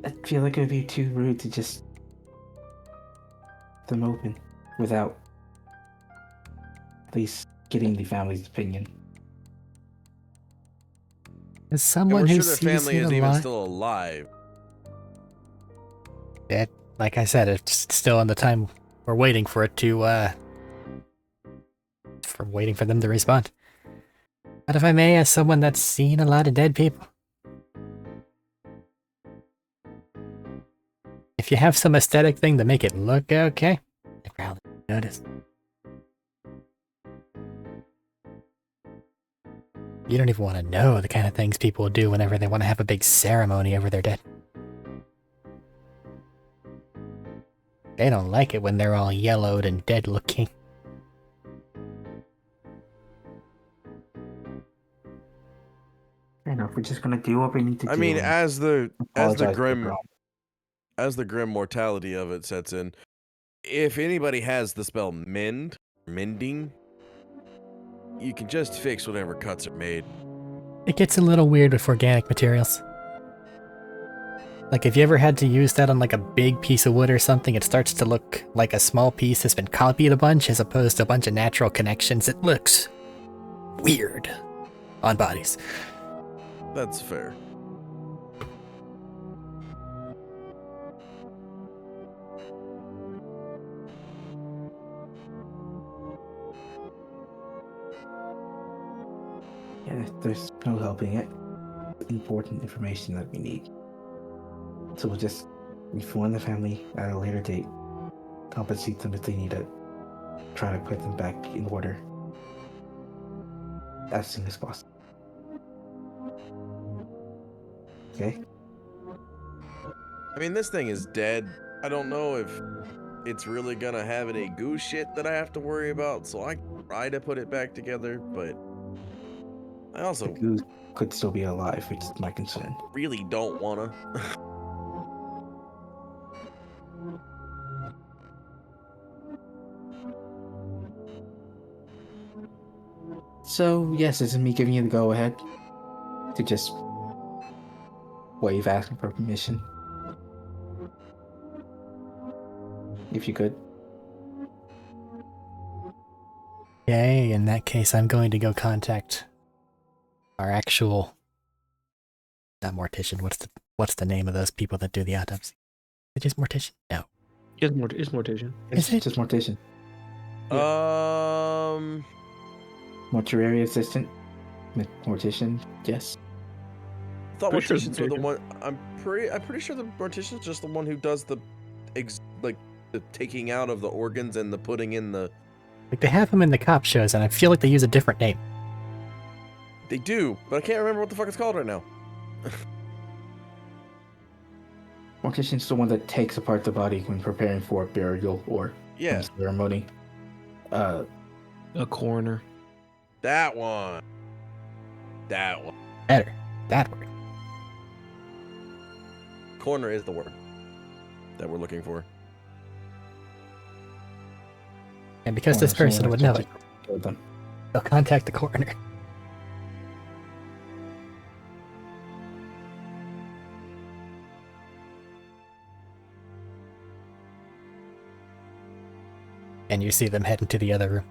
I feel like it would be too rude to just them open without at least getting the family's opinion. As And someone we're who sure their sees family it is a even lot, still alive. like I said, it's still in the time we're waiting for it to, waiting for them to respond. But if I may, as someone that's seen a lot of dead people, if you have some aesthetic thing to make it look okay, they probably notice. You don't even want to know the kind of things people do whenever they want to have a big ceremony over their dead. They don't like it when they're all yellowed and dead looking. I know, if we're just gonna do what we need to do. I mean, and as the apologize for grim wrong. as the grim mortality of it sets in, if anybody has the spell mending, you can just fix whatever cuts are made. It gets a little weird with organic materials. Like, if you ever had to use that on like a big piece of wood or something, it starts to look like a small piece has been copied a bunch as opposed to a bunch of natural connections. It looks weird on bodies. That's fair. Yeah, there's no helping it. Important information that we need. So we'll just inform the family at a later date, compensate them if they need it, try to put them back in order as soon as possible. Okay? I mean, this thing is dead. I don't know if it's really gonna have any goose shit that I have to worry about, so I try to put it back together, but I The also goose could still be alive, which is my concern. really don't wanna. So, yes, this is me giving you the go ahead to just waive asking for permission. If you could. Okay, in that case, I'm going to go contact our actual, not mortician. What's the name of those people that do the autopsy? Is it just mortician? No. It's mortician. It's Is it? just mortician. Mortuary assistant. Mortician, yes. I thought Pretty sure morticians were the mortician. one. I'm pretty sure the mortician's just the one who does the, the taking out of the organs and the putting in the. Like, they have them in the cop shows, and I feel like they use a different name. They do, but I can't remember what the fuck it's called right now. Mortician's the one that takes apart the body when preparing for burial or Yeah, some ceremony. A coroner. that one. That one. Better. That word. Corner is the word that we're looking for. And because this Coroner's person the one would that know it, killed them. they'll contact the coroner. And you see them head into the other room.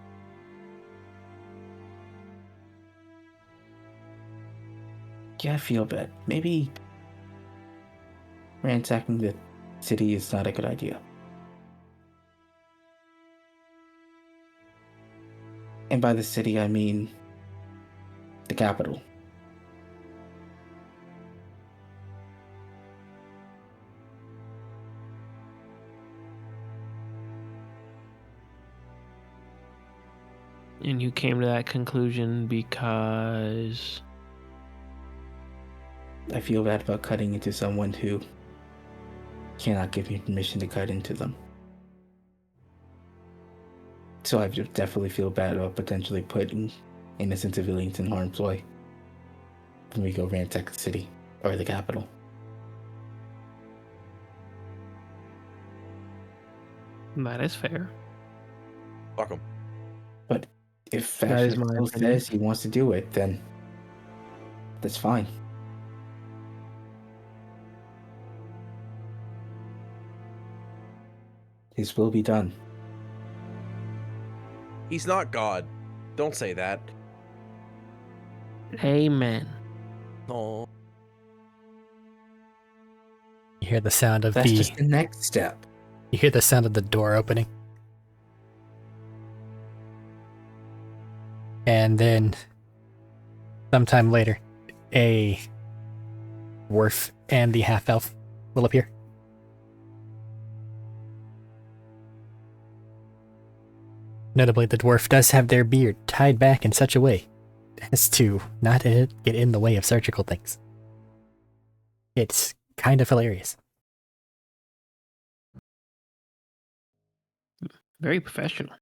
Yeah, I feel bad. Maybe ransacking the city is not a good idea. And by the city, I mean the capital. And you came to that conclusion because I feel bad about cutting into someone who cannot give me permission to cut into them. So I definitely feel bad about potentially putting innocent civilians in harm's way when we go ransack the city or the capital. that is fair. Fuck 'em. But if That is Fashion my still opinion. says he wants to do it, then that's fine. His will be done. He's not God. Don't say that. Amen. Oh, You hear the sound of That's just the next step. You hear the sound of the door opening. And then, sometime later, a dwarf and the half-elf will appear. Notably, the dwarf does have their beard tied back in such a way as to not get in the way of surgical things. It's kind of hilarious. Very professional.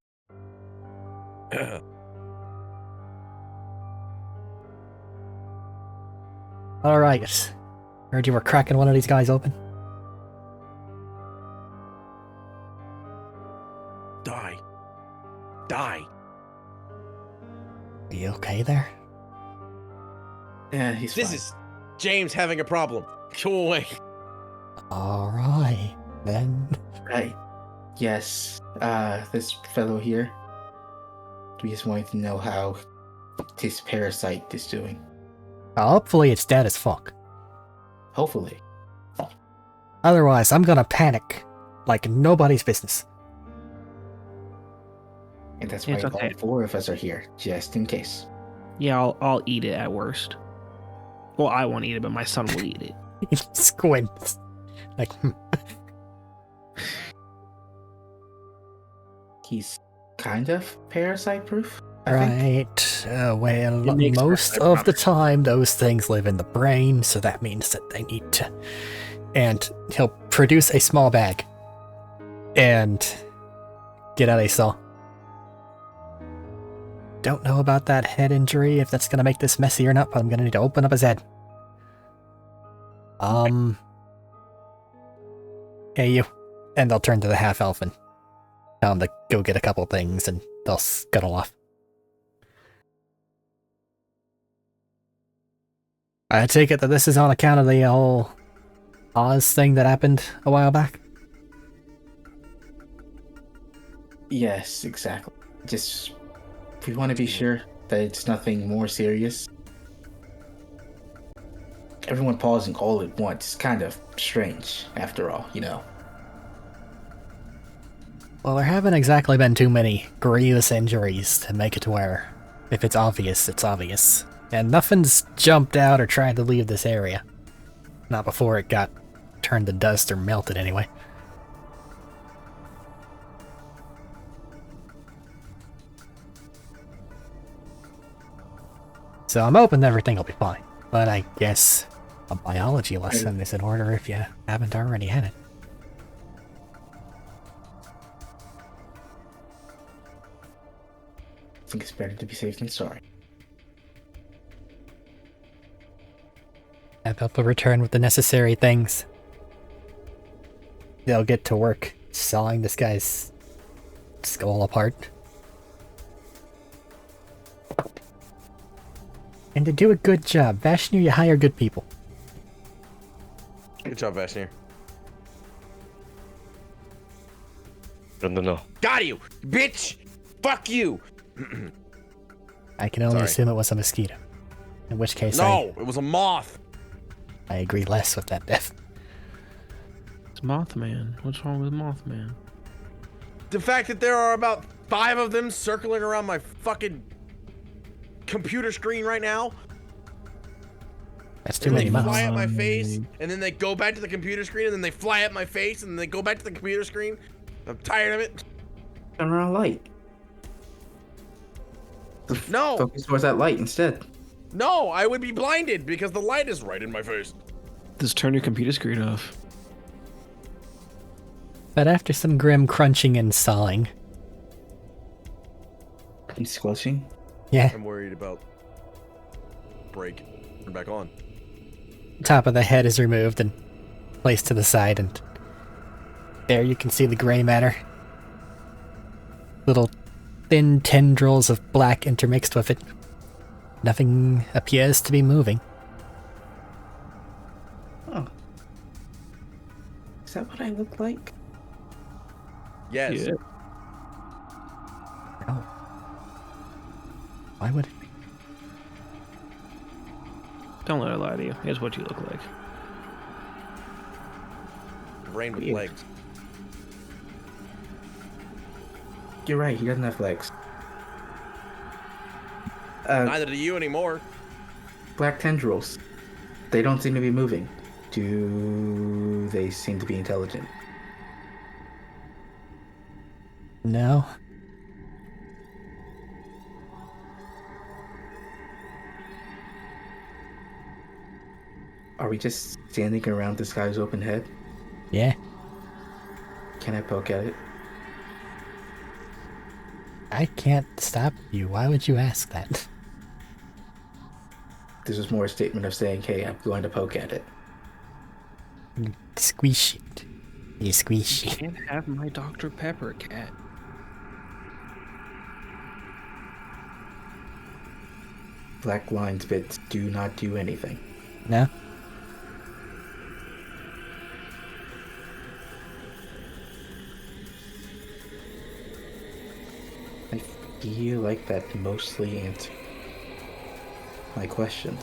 Alright. Heard you were cracking one of these guys open. die. Die. Are you okay there? Yeah, he's This fine. is James having a problem. Go away. Alright, then. Right. Yes. This fellow here. We just wanted to know how his parasite is doing. Hopefully it's dead as fuck. Hopefully. Otherwise, I'm gonna panic like nobody's business. And that's why It's all okay. 4 of us are here, just in case. Yeah, I'll eat it at worst. Well, I won't eat it, but my son will eat it. He squints. Like, He's kind of parasite proof. I think. right. Well, It makes most sense, of the brother. time, those things live in the brain, so that means that they need to. And he'll produce a small bag and get out a saw. Don't know about that head injury, if that's going to make this messy or not, but I'm going to need to open up his head. Hey, you. And they'll turn to the half-elf and tell him to go get a couple things, and they'll scuttle off. I take it that this is on account of the whole Oz thing that happened a while back? Yes, exactly. Just we want to be sure that it's nothing more serious. Everyone pausing all at once is kind of strange, after all, you know. Well, there haven't exactly been too many grievous injuries to make it to where, if it's obvious, it's obvious. And nothing's jumped out or tried to leave this area. Not before it got turned to dust or melted, anyway. So I'm hoping everything will be fine. But I guess a biology lesson is in order if you haven't already had it. I think it's better to be safe than sorry. And they'll return with the necessary things. They'll get to work sawing this guy's skull apart. And to do a good job, Vashnu, you hire good people. Good job, Vashnir. Good to know. Got you, bitch! Fuck you! I can only Sorry. assume it was a mosquito. In which case, No, it was a moth. I agree less with that, Biff. It's Mothman. What's wrong with Mothman? The fact that there are about 5 of them circling around my fucking computer screen right now. That's too And many they fly moths. at my face, and then they go back to the computer screen, and then they fly at my face, and then they go back to the computer screen. I'm tired of it. Turn around light. No, Focus towards that light instead. no, I would be blinded because the light is right in my face. Just turn your computer screen off. But after some grim crunching and sawing, He's squelching. yeah, I'm worried about break. Turn back on. top of the head is removed and placed to the side, and there you can see the gray matter. Little thin tendrils of black intermixed with it. Nothing appears to be moving. Oh. Is that what I look like? Yes. Yeah. No. Why would it be? Don't let her lie to you. Here's what you look like. Brain with Weird. legs. You're right, he doesn't have legs. Neither do you anymore. Black tendrils. They don't seem to be moving. Do they seem to be intelligent? No. Are we just standing around this guy's open head? Yeah. Can I poke at it? I can't stop you. Why would you ask that? This is more a statement of saying, hey, I'm going to poke at it. Squeeze it. You squeeze it. Can't have my Dr. Pepper cat. Black lines bits do not do anything. No? I feel like that mostly answers my question.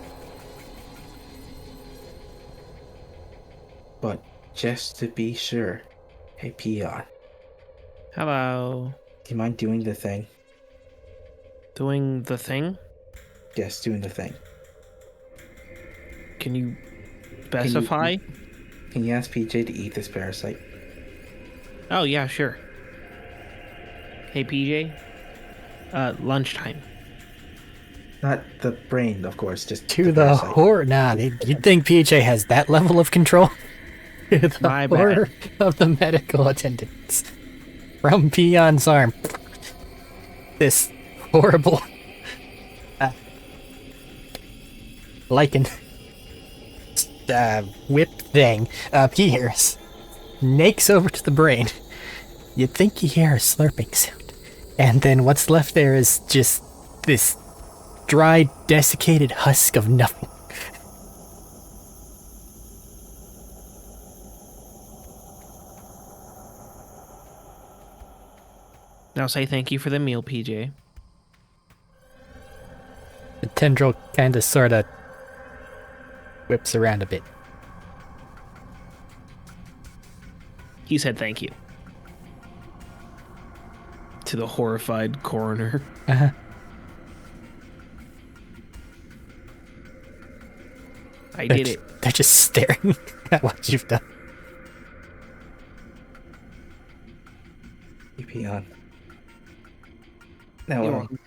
But just to be sure, hey Peon, Hello. do you mind doing the thing? Doing the thing? Yes, doing the thing. Can you specify? Can you ask PJ to eat this parasite? Oh yeah, sure. Hey PJ, lunchtime. Not the brain, of course, just To the the parasite. horror. Nah, you'd think PJ has that level of control? To the My horror bad. of the medical attendants. From Peon's arm. This horrible lichen whip thing appears, nakes over to the brain. You'd think you hear a slurping sound, and then what's left there is just this dry, desiccated husk of nothing. Now say thank you for the meal, PJ. The tendril kinda sorta whips around a bit. He said thank you. To the horrified coroner. Uh-huh. I did it. They're just staring at what you've done. Hey, Peon. Now, You're welcome.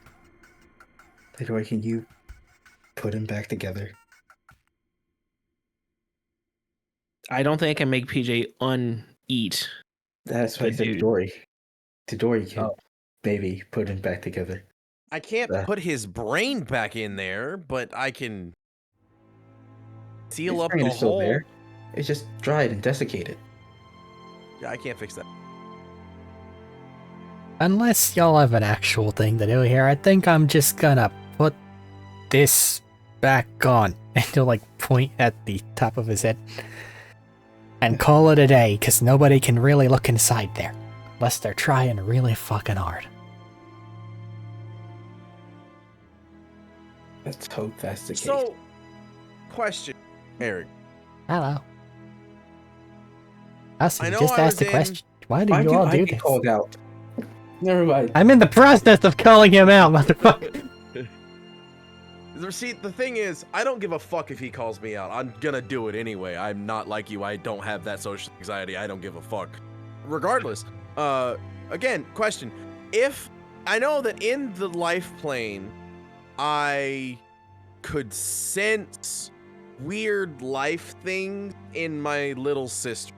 Leroy, can you put him back together? I don't think I can make PJ uneat. That's why I Good said dude. Dory. To Dory, can Oh. maybe put him back together. I can't put his brain back in there, but I can seal His up brain the is still hole. there. It's just dried and desiccated. Yeah, I can't fix that. Unless y'all have an actual thing to do here, I think I'm just gonna put this back on. And he'll like point at the top of his head. And call it a day, because nobody can really look inside there. Unless they're trying really fucking hard. Let's hope that's the case. So, question, Arik. Hello. Also, I you know just I asked was a in- question. Why do Why you did all I do get this? called out? Never mind. I'm in the process of calling him out, motherfucker. See, the thing is, I don't give a fuck if he calls me out. I'm gonna do it anyway. I'm not like you. I don't have that social anxiety. I don't give a fuck. Regardless, again, question. If I know that in the life plane, I could sense weird life things in my little sister.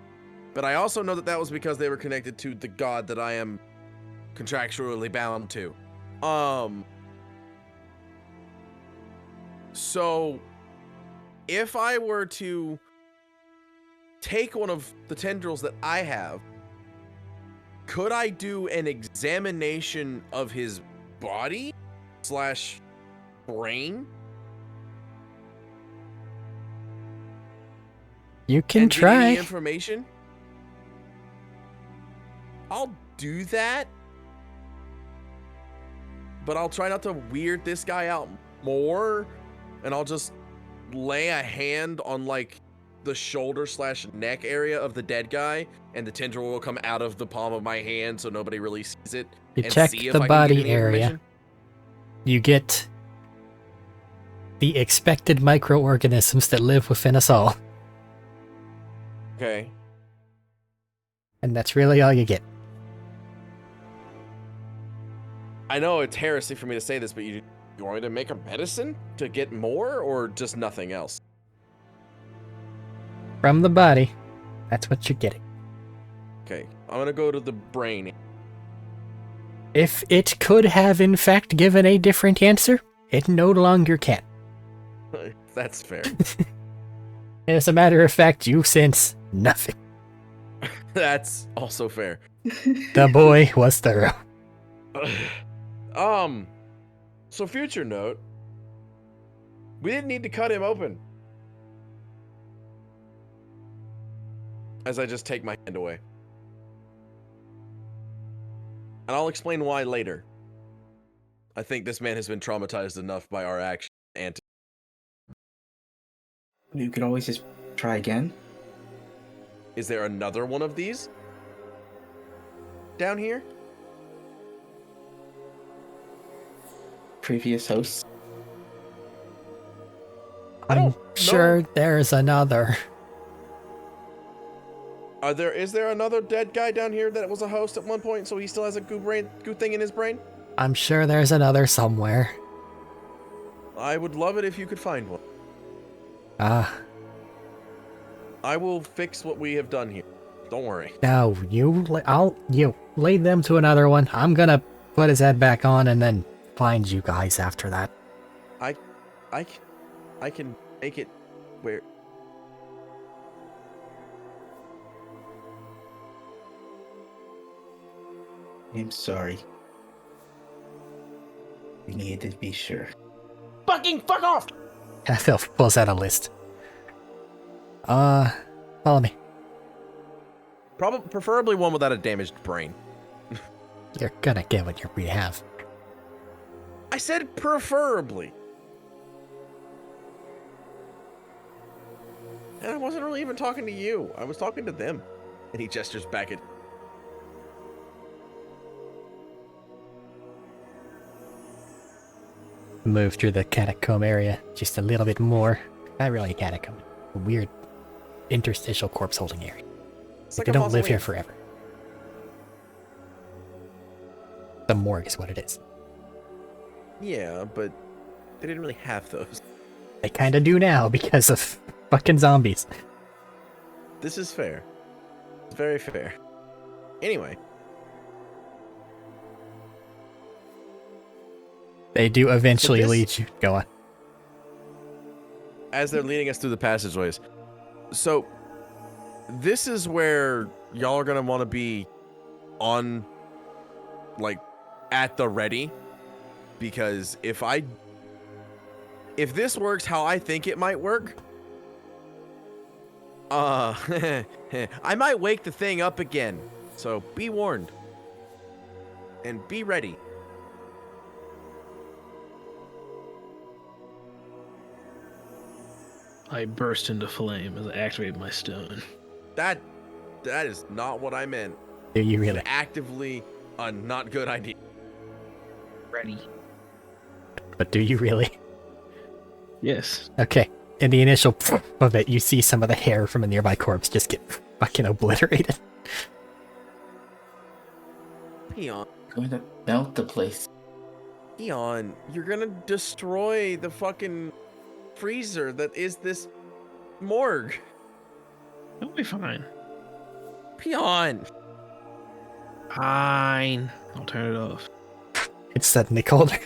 But I also know that that was because they were connected to the god that I am contractually bound to. So, if I were to take one of the tendrils that I have, could I do an examination of his body / brain? You can and get any try. information? I'll do that. But I'll try not to weird this guy out more. And I'll just lay a hand on like the shoulder / neck area of the dead guy, and the tendril will come out of the palm of my hand so nobody really sees it. You and check see if the I can get body any area. information. You get the expected microorganisms that live within us all. Okay. And that's really all you get. I know it's heresy for me to say this, but you want me to make a medicine to get more, or just nothing else? From the body, that's what you're getting. Okay, I'm gonna go to the brain. If it could have in fact given a different answer, it no longer can. That's fair. As a matter of fact, you sense nothing. That's also fair. The boy was thorough. So future note, we didn't need to cut him open. As I just take my hand away. And I'll explain why later. I think this man has been traumatized enough by our action and You could always just try again. is there another one of these? Down here? Previous hosts. I I'm don't sure know. there's another. Is there another dead guy down here that was a host at one point, so he still has a goo thing in his brain? I'm sure there's another somewhere. I would love it if you could find one. Ah, I will fix what we have done here. Don't worry. no, you lead them to another one. I'm gonna put his head back on and then find you guys after that. I can make it where... I'm sorry. We needed to be sure. Fucking fuck off! Phil pulls out a list. Follow me. Preferably one without a damaged brain. You're gonna get what we have. I said preferably. And I wasn't really even talking to you. I was talking to them. And he gestures back at... Move through the catacomb area just a little bit more. Not really a catacomb. A weird interstitial corpse holding area. It's Like like they a don't live here mausoleum. forever. The morgue is what it is. Yeah, but they didn't really have those. They kinda do now because of fucking zombies. This is fair. It's very fair. Anyway, They do eventually So this- lead you. Go on. as they're leading us through the passageways, so this is where y'all are gonna want to be on, like, at the ready, because if this works how I think it might work, I might wake the thing up again. So be warned and be ready. I burst into flame as I activate my stone. That is not what I meant. Do you really? Actively a not good idea. Ready. But do you really? Yes. Okay. In the initial of it, you see some of the hair from a nearby corpse just get fucking obliterated. Peon, Going to melt the place. Peon, you're gonna destroy the fucking freezer that is this morgue. It'll be fine. Peon. Fine. I'll turn it off. It's suddenly colder.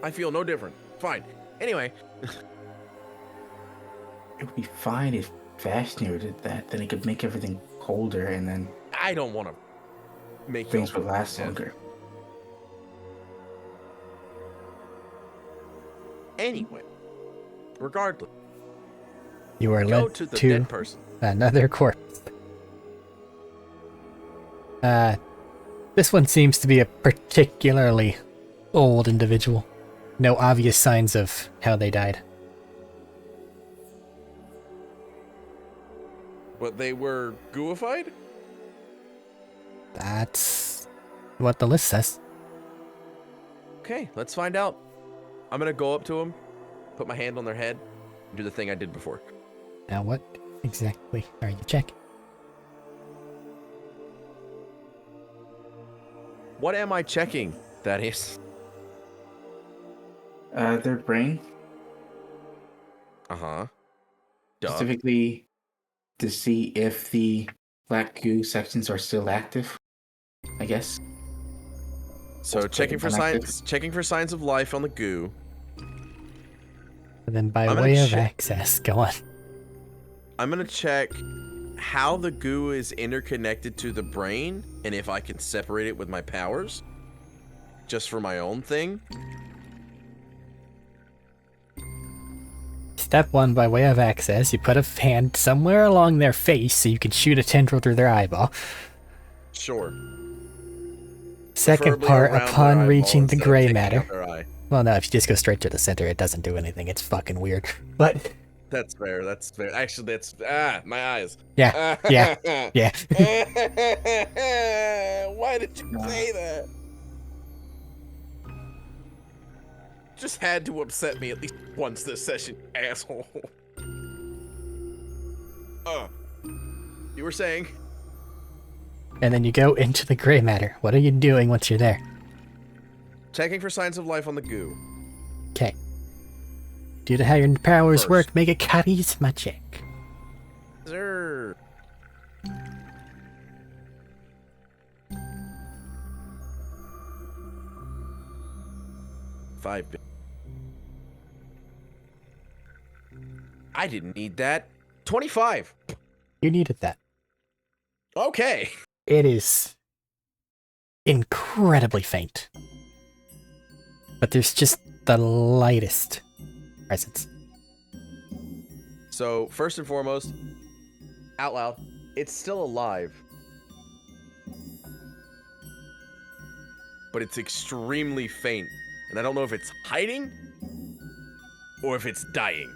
I feel no different. Fine. Anyway, It would be fine if Vashner did that. Then it could make everything colder and then I don't want to make things y'all would last dead. longer. Anyway, regardless, You are go led to the to dead person. another corpse. This one seems to be a particularly old individual. No obvious signs of how they died. But they were gooified? That's what the list says. Okay, let's find out. I'm gonna go up to them, put my hand on their head, and do the thing I did before. Now what exactly are you checking? What am I checking? That is. Their brain, Uh-huh. Duh. specifically to see if the black goo sections are still active, I guess. So Let's checking for put it signs, signs of life on the goo. And then by I'm gonna way of check- access, go on. I'm gonna check how the goo is interconnected to the brain and if I can separate it with my powers. Just for my own thing. Step 1, by way of access, you put a hand somewhere along their face so you can shoot a tendril through their eyeball. Sure. Second Preferably part, around their upon eyeball reaching the instead of gray taking matter. out their eye. Well, no, if you just go straight to the center, it doesn't do anything. It's fucking weird. But, That's fair. That's fair. Actually, that's my eyes. yeah, yeah, yeah. Why did you say that? just had to upset me at least once this session, asshole. You were saying? And then you go into the gray matter. What are you doing once you're there? Checking for signs of life on the goo. Okay. Due to how your powers First. work, make a charisma check. Sir. Five. I didn't need that. 25. You needed that. Okay. It is incredibly faint. But there's just the lightest presence. So, first and foremost, out loud, it's still alive. But it's extremely faint. And I don't know if it's hiding or if it's dying.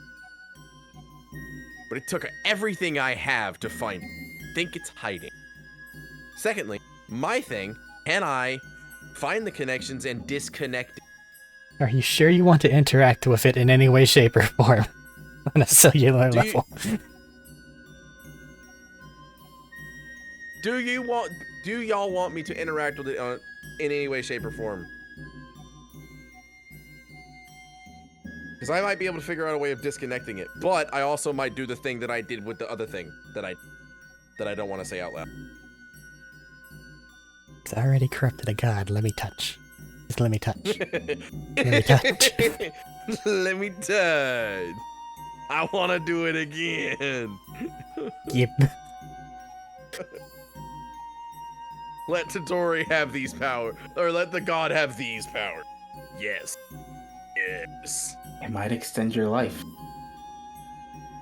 But it took everything I have to find it. I think it's hiding. Secondly, my thing, can I find the connections and disconnect it? Are you sure you want to interact with it in any way, shape, or form on a cellular level? Do y'all want me to interact with it in any way, shape, or form? Because I might be able to figure out a way of disconnecting it, but I also might do the thing that I did with the other thing that I don't want to say out loud. It's already corrupted a god. Let me touch. Just let me touch. Let me touch. Let me touch. I want to do it again. Yep. Let Tottori have these powers, or let the god have these powers. Yes. Yes. It might extend your life.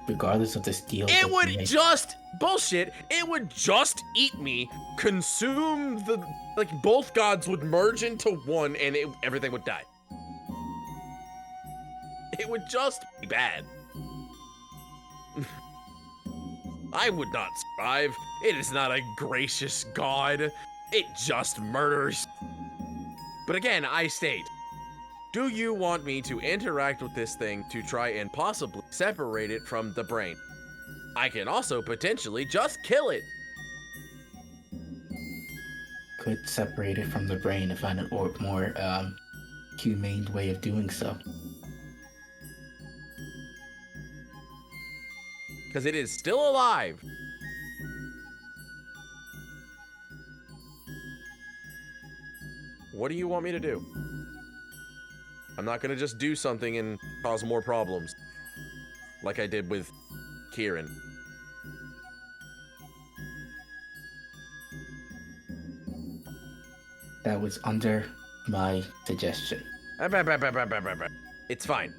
Regardless of this deal. It would just bullshit. It would just eat me, consume the both gods would merge into one, and everything would die. It would just be bad. I would not survive. It is not a gracious god. It just murders. But again, I state, do you want me to interact with this thing to try and possibly separate it from the brain? I can also potentially just kill it. Could separate it from the brain and find an more humane way of doing so. Because it is still alive. What do you want me to do? I'm not gonna just do something and cause more problems. Like I did with Kieran. That was under my suggestion. It's fine.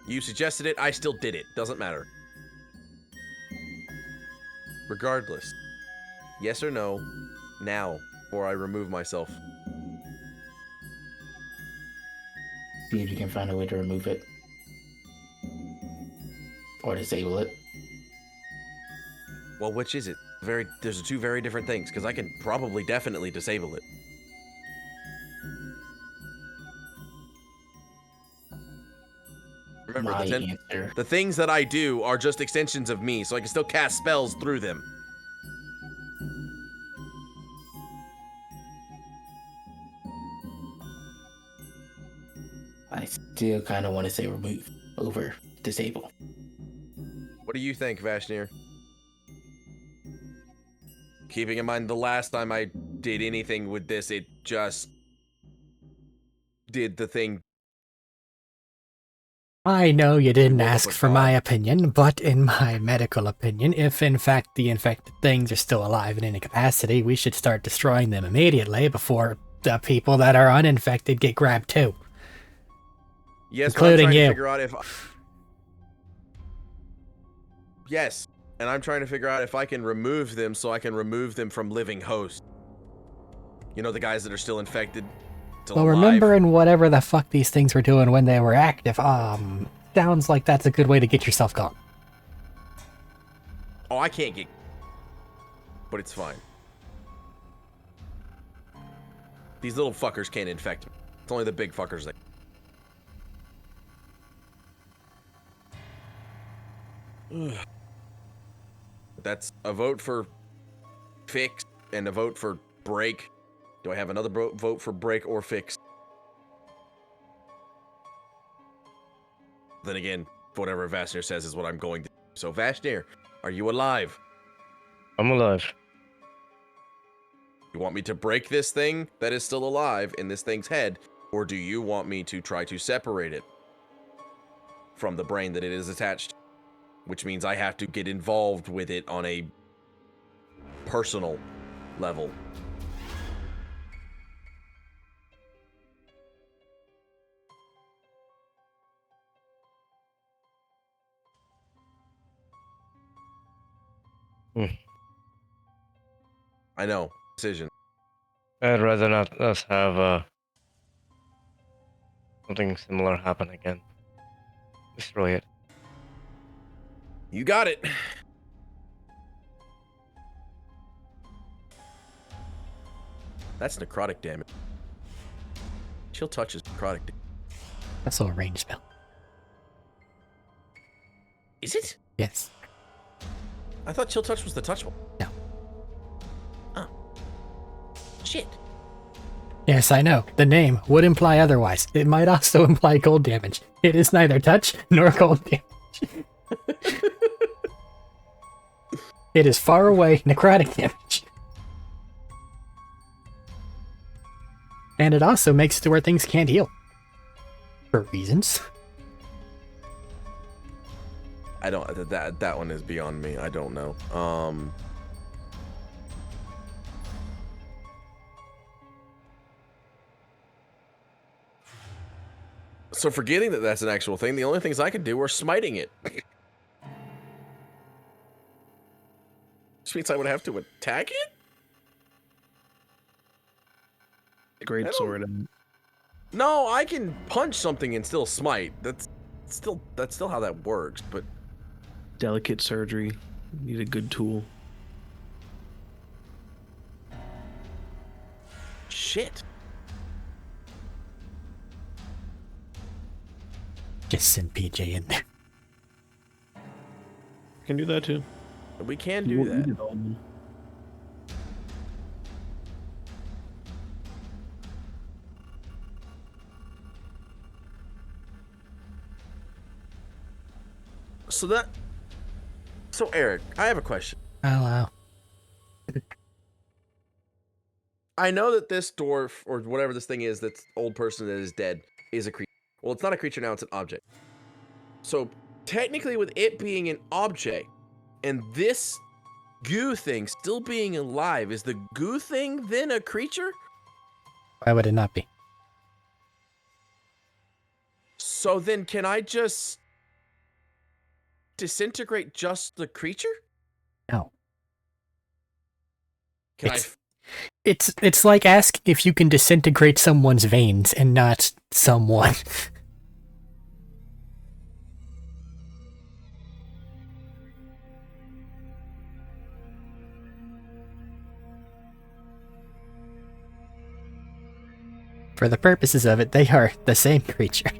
You suggested it, I still did it. Doesn't matter. Regardless. Yes or no, now, before I remove myself. See if you can find a way to remove it. Or disable it. Well, which is it? There's two very different things, because I can probably definitely disable it. Remember, My answer. the things that I do are just extensions of me, so I can still cast spells through them. I still kind of want to say remove over disable. What do you think, Vashnir? Keeping in mind the last time I did anything with this, it just did the thing. I know you didn't Well, ask with for God. my opinion, but in my medical opinion, if in fact the infected things are still alive in any capacity, we should start destroying them immediately before the people that are uninfected get grabbed too. Yes, Including I'm trying you. to figure out if. Yes, and I'm trying to figure out if I can remove them so I can remove them from living hosts. You know, the guys that are still infected. Still Well, alive. remembering whatever the fuck these things were doing when they were active, sounds like that's a good way to get yourself gone. Oh, I can't get. But it's fine. These little fuckers can't infect me. It's only the big fuckers that. That's a vote for fix and a vote for break. Do I have another vote for break or fix? Then again, whatever Vasnir says is what I'm going to do. So Vasnir, are you alive? I'm alive. You want me to break this thing that is still alive in this thing's head, or do you want me to try to separate it from the brain that it is attached to? Which means I have to get involved with it on a personal level. I know. Decision. I'd rather not us have something similar happen again. Destroy it. You got it. That's necrotic damage. Chill touch is necrotic damage. That's a range spell. Is it? Yes. I thought chill touch was the touch one. No. Oh. Shit. Yes, I know. The name would imply otherwise. It might also imply cold damage. It is neither touch nor cold damage. It is far away necrotic damage. And it also makes it to where things can't heal. For reasons. I don't. That one is beyond me. I don't know. So forgetting that that's an actual thing, the only things I could do are smiting it. Which means I would have to attack it? Great sword. No, I can punch something and still smite. That's still how that works, but Delicate surgery. Need a good tool. shit. Just send PJ in there. Can do that too. We can do that. So Arik, I have a question. Oh, wow. I know that this dwarf, or whatever this thing is, that's old person that is dead, is a creature. Well, it's not a creature now, it's an object. So, technically with it being an object, and this goo thing still being alive, is the goo thing then a creature? Why would it not be? So then can I just disintegrate just the creature? No. Can It's like ask if you can disintegrate someone's veins and not someone. For the purposes of it, they are the same creature.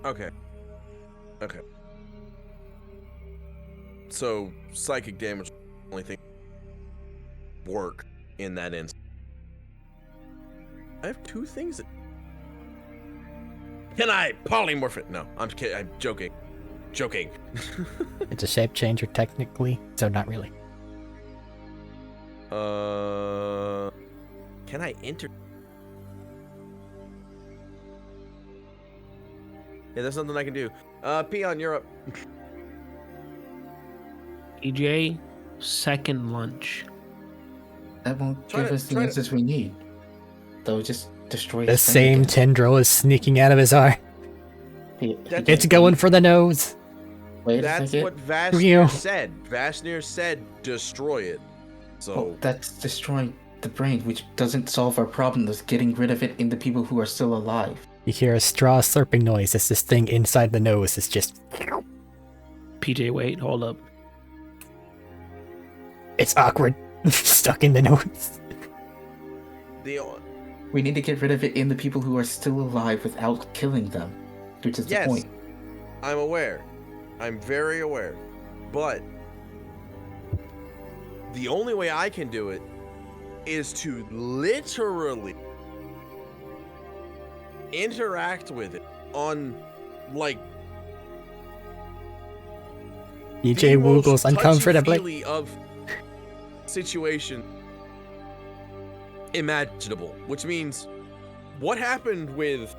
Okay. Okay. So, psychic damage is the only thing work in that instance. I have two things that... Can I polymorph it? No, I'm kidding. I'm joking. Joking. It's a shape changer technically, so not really. Can I enter? Yeah, that's something I can do. Peon, you're up. EJ, second lunch. That won't give us the answers we need. They'll just destroy The his brain same again. tendril is sneaking out of his eye. It's going for the nose. Wait a That's second. what Ew. Vasnir said. Vasnir said destroy it. So Oh, that's destroying the brain, which doesn't solve our problem of getting rid of it in the people who are still alive. You hear a straw slurping noise as this thing inside the nose is just... PJ, wait, hold up. It's awkward. Stuck in the nose. We need to get rid of it in the people who are still alive without killing them, which is the Yes. point. I'm aware. I'm very aware. But the only way I can do it is to literally interact with it on, like, DJ woogles uncomfortably. touchy-feely of situation imaginable, which means what happened with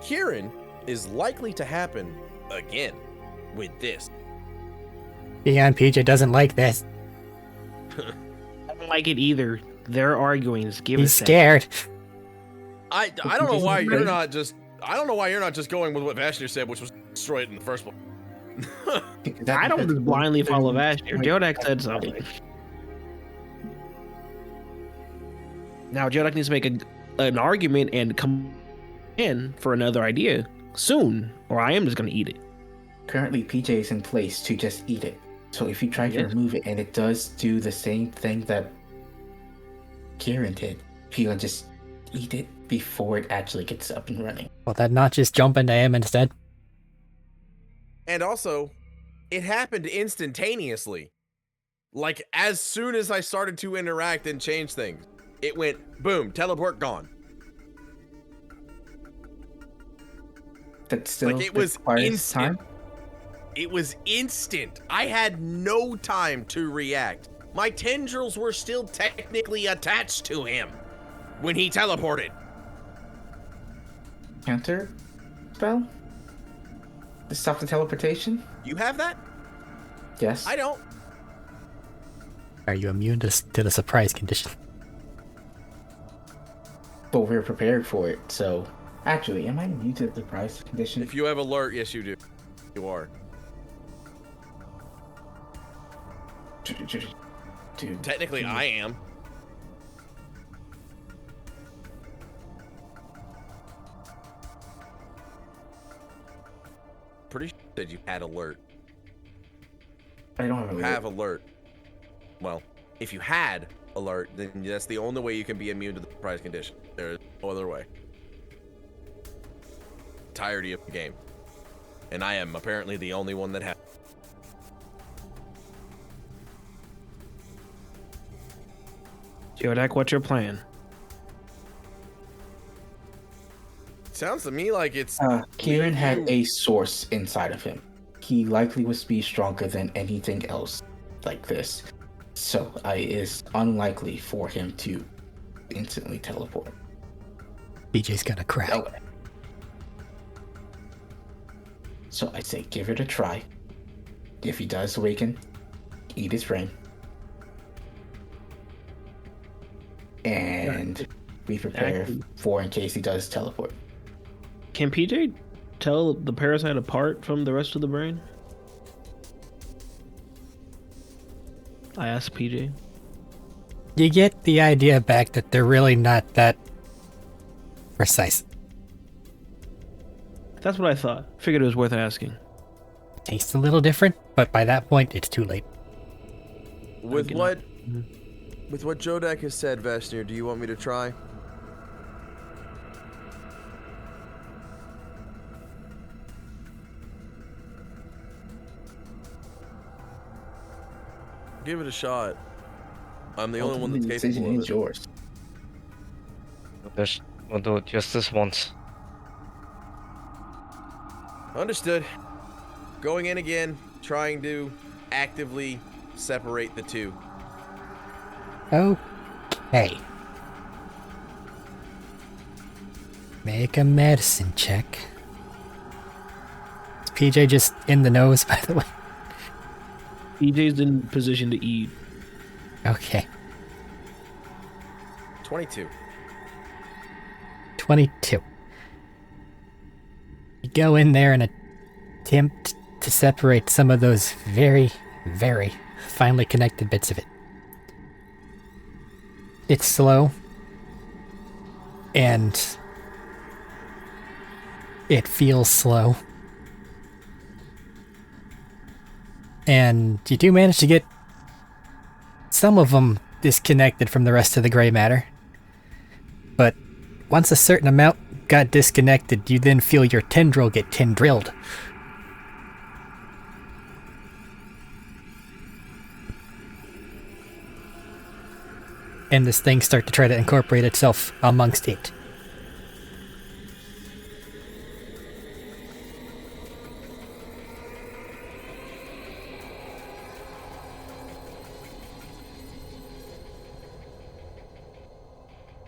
Kieran is likely to happen again with this. Beyond PJ doesn't like this. I don't like it either. They're arguing. Just give He's it a scared. I don't know why you're not just going with what Vashnir said, which was destroy it in the first place. I don't just blindly follow Vashnir. Jodak said something. Now Jodak needs to make an argument and come in for another idea soon, or I am just going to eat it. Currently, PJ is in place to just eat it. So if you try to remove it and it does do the same thing that Kieran did, you can just eat it before it actually gets up and running. Will that not just jump into him instead? And also, it happened instantaneously. Like, as soon as I started to interact and change things, it went, boom, teleport gone. That still Like, it was requires instant. time. It was instant. I had no time to react. My tendrils were still technically attached to him when he teleported. Counter spell to stop the teleportation? You have that? Yes. I don't. Are you immune to the surprise condition? But we're prepared for it, so... Actually, am I immune to the price condition? If you have alert, yes you do. You are. Dude. Technically, I am. Pretty sure that you had alert. I don't have You a have alert. Well, if you had alert, then that's the only way you can be immune to the surprise condition. There's no other way. Entirety of the game. And I am apparently the only one that has. Jodak, what's your plan? Sounds to me like it's... Kieran had a source inside of him. He likely would be stronger than anything else like this. So, it is unlikely for him to instantly teleport. PJ's gonna cry. Okay. So I say give it a try. If he does awaken, eat his brain. And be prepared for in case he does teleport. Can PJ tell the parasite apart from the rest of the brain? I asked PJ. You get the idea back that they're really not that precise. That's what I thought. Figured it was worth asking. Tastes a little different, but by that point, it's too late. With what Jodak has said, Vashnir, do you want me to try? Give it a shot. I'm the only one that's capable decision of is it. yours. We'll do it just this once. Understood. Going in again, trying to actively separate the two. Okay. Make a medicine check. Is PJ just in the nose, by the way? PJ's in position to eat. Okay. 22. 22. You go in there and attempt to separate some of those very, very finely connected bits of it. It's slow, and it feels slow. And you do manage to get some of them disconnected from the rest of the gray matter. but once a certain amount got disconnected, you then feel your tendril get tendrilled. And this thing start to try to incorporate itself amongst it.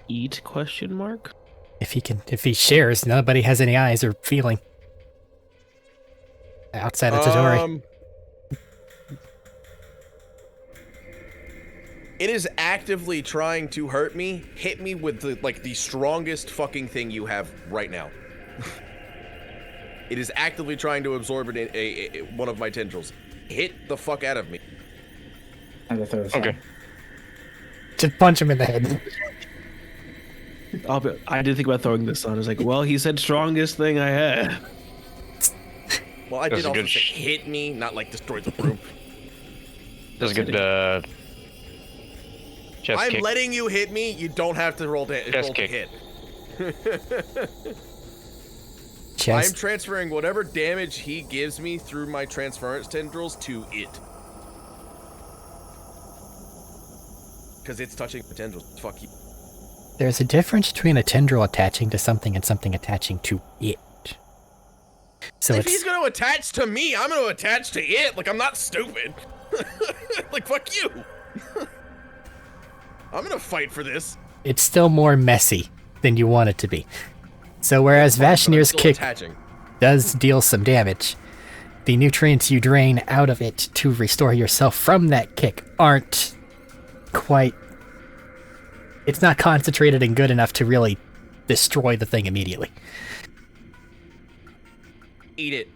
Eat question mark? If he shares, nobody has any eyes or feeling. Outside of Tadori. It is actively trying to hurt me. Hit me with the strongest fucking thing you have right now. It is actively trying to absorb one of my tendrils. Hit the fuck out of me. Okay. Just punch him in the head. I did think about throwing this on. I was like, well, he said strongest thing I had. Well, I That's did a also good say hit me, not like destroy the room. That's a good chest I'm kick. letting you hit me. You don't have to roll to kick. hit. I'm Chest. transferring whatever damage he gives me through my transference tendrils to it. Because it's touching the tendrils. Fuck you. There's a difference between a tendril attaching to something and something attaching to it. So If he's gonna attach to me, I'm gonna attach to it. Like, I'm not stupid. Like, fuck you. I'm gonna fight for this. it's still more messy than you want it to be. So whereas Vashnir's kick does deal some damage, the nutrients you drain out of it to restore yourself from that kick aren't quite... It's not concentrated and good enough to really destroy the thing immediately. Eat it.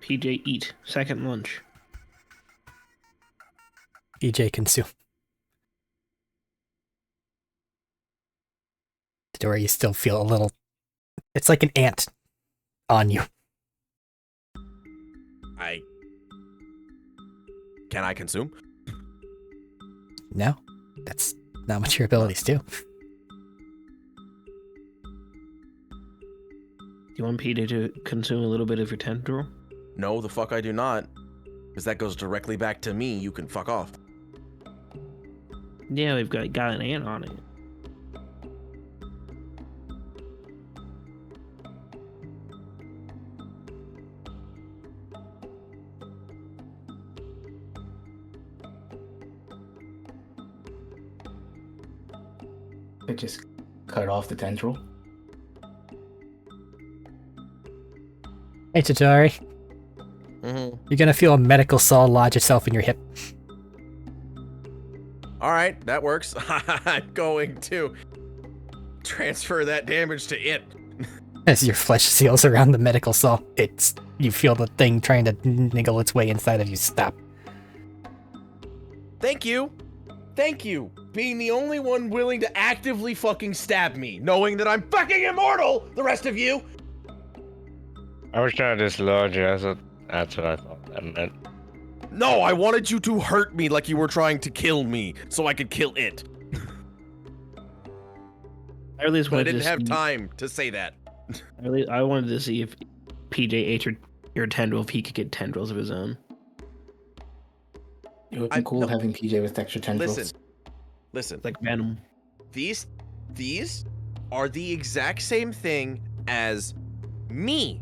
PJ, eat. Second lunch. EJ consume. Or you still feel a little... It's like an ant on you. Can I consume? No, that's not what your abilities do. Do you want PJ to consume a little bit of your tendril? No, the fuck I do not. Because that goes directly back to me. You can fuck off. Yeah, we've got an ant on it. It just cut off the tendril. Hey, Tatori. Mm-hmm. You're gonna feel a medical saw lodge itself in your hip. All right, that works. I'm going to transfer that damage to it. As your flesh seals around the medical saw, you feel the thing trying to niggle its way inside of you stop. Thank you. Thank you. Being the only one willing to actively fucking stab me, knowing that I'm fucking immortal, the rest of you. I was trying to dislodge you. That's what I thought that meant. No, I wanted you to hurt me like you were trying to kill me, so I could kill it. I really just But I wanted didn't to have see- time to say that. I wanted to see if PJ ate your tendril, if he could get tendrils of his own. It would be cool no. having PJ with extra tendrils. Listen. Like Venom. These are the exact same thing as me.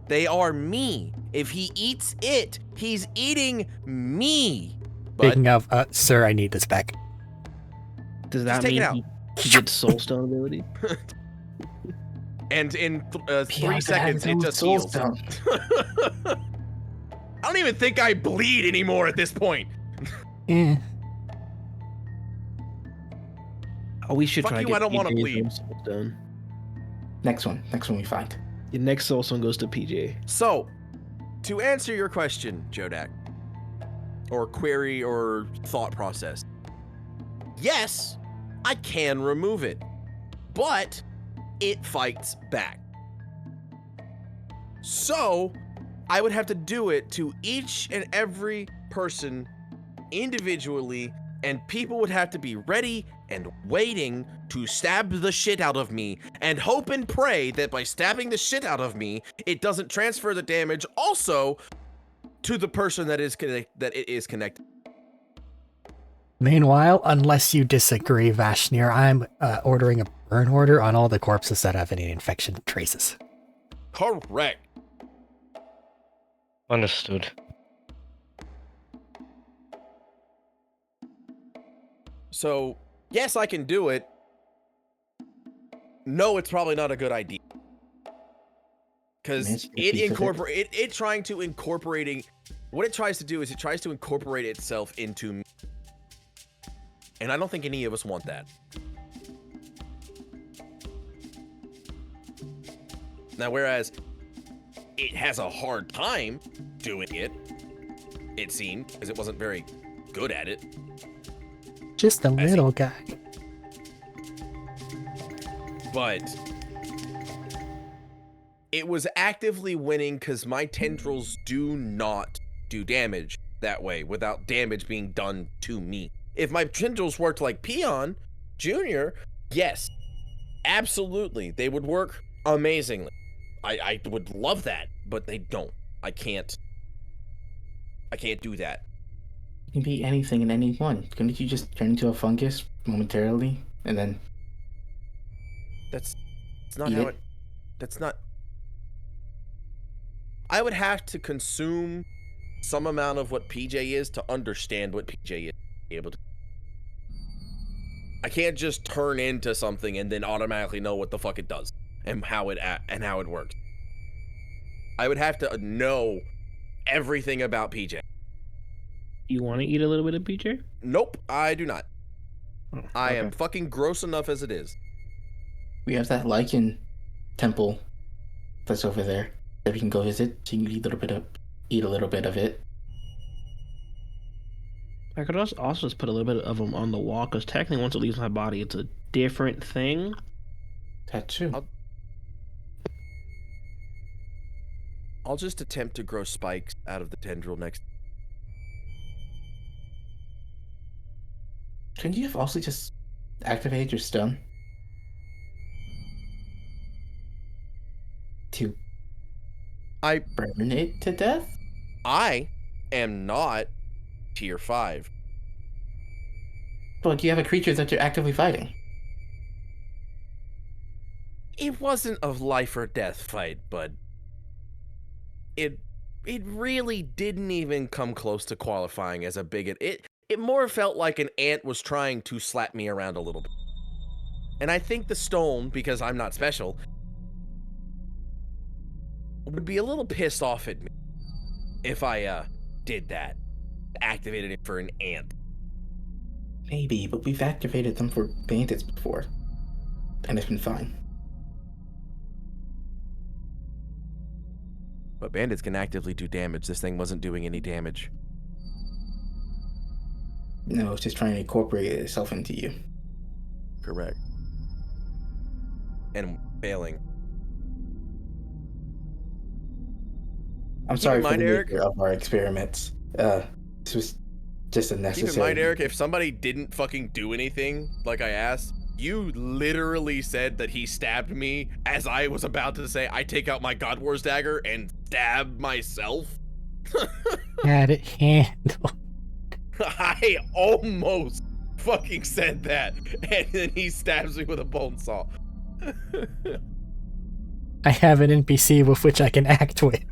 They are me. If he eats it, he's eating me. But Speaking of, sir, I need this back. Does that take it mean out. he gets soul stone ability? and in 3 Beyonce has seconds, it no just soul heals. stone. I don't even think I bleed anymore at this point. Eh. Oh, we should Fuck try you, to get I don't wanna PJ's bleed. own soul stone. Next one we find. Your next soul stone goes to PJ. So, to answer your question, Jodak, or query or thought process, yes, I can remove it, but it fights back. So, I would have to do it to each and every person individually and people would have to be ready and waiting to stab the shit out of me and hope and pray that by stabbing the shit out of me, it doesn't transfer the damage also to the person that it is connected. Meanwhile, unless you disagree, Vashnir, I'm ordering a burn order on all the corpses that have any infection traces. Correct. Understood. So, yes, I can do it. No, it's probably not a good idea. Because it trying to incorporating, what it tries to do is it tries to incorporate itself into me. And I don't think any of us want that. Now, whereas it has a hard time doing it, it seemed, because it wasn't very good at it. Just a little guy. But it was actively winning because my tendrils do not do damage that way without damage being done to me. If my tendrils worked like Peon Jr., yes, absolutely, they would work amazingly. I would love that, but they don't. I can't do that. You can be anything in any one. Couldn't you just turn into a fungus momentarily and then? That's not how it. That's not. I would have to consume some amount of what PJ is to understand what PJ is able to. I can't just turn into something and then automatically know what the fuck it does and how it works. I would have to know everything about PJ. You want to eat a little bit of PJ? Nope, I do not. Oh, I okay. am fucking gross enough as it is. We have that lichen temple that's over there that we can go visit. So you can eat a little bit of it. I could also just put a little bit of them on the wall, because technically once it leaves my body, it's a different thing. That too. I'll just attempt to grow spikes out of the tendril next. Couldn't you have also just activated your stun? To burn it to death? I am not tier 5. Well, you have a creature that you're actively fighting. It wasn't a life or death fight, but it really didn't even come close to qualifying as a bigot. It more felt like an ant was trying to slap me around a little bit. And I think the stone, because I'm not special, would be a little pissed off at me if I did that. Activated it for an ant. Maybe, but we've activated them for bandits before. And it's been fine. But bandits can actively do damage. This thing wasn't doing any damage. No, it's just trying to incorporate itself into you. Correct. And failing. I'm sorry for the Eric, nature of our experiments. This was just a necessary. Keep in mind, Eric, if somebody didn't fucking do anything like I asked, you literally said that he stabbed me as I was about to say I take out my God Wars dagger and stab myself. Had it handled. I almost fucking said that, and then he stabs me with a bone saw. I have an NPC with which I can act with.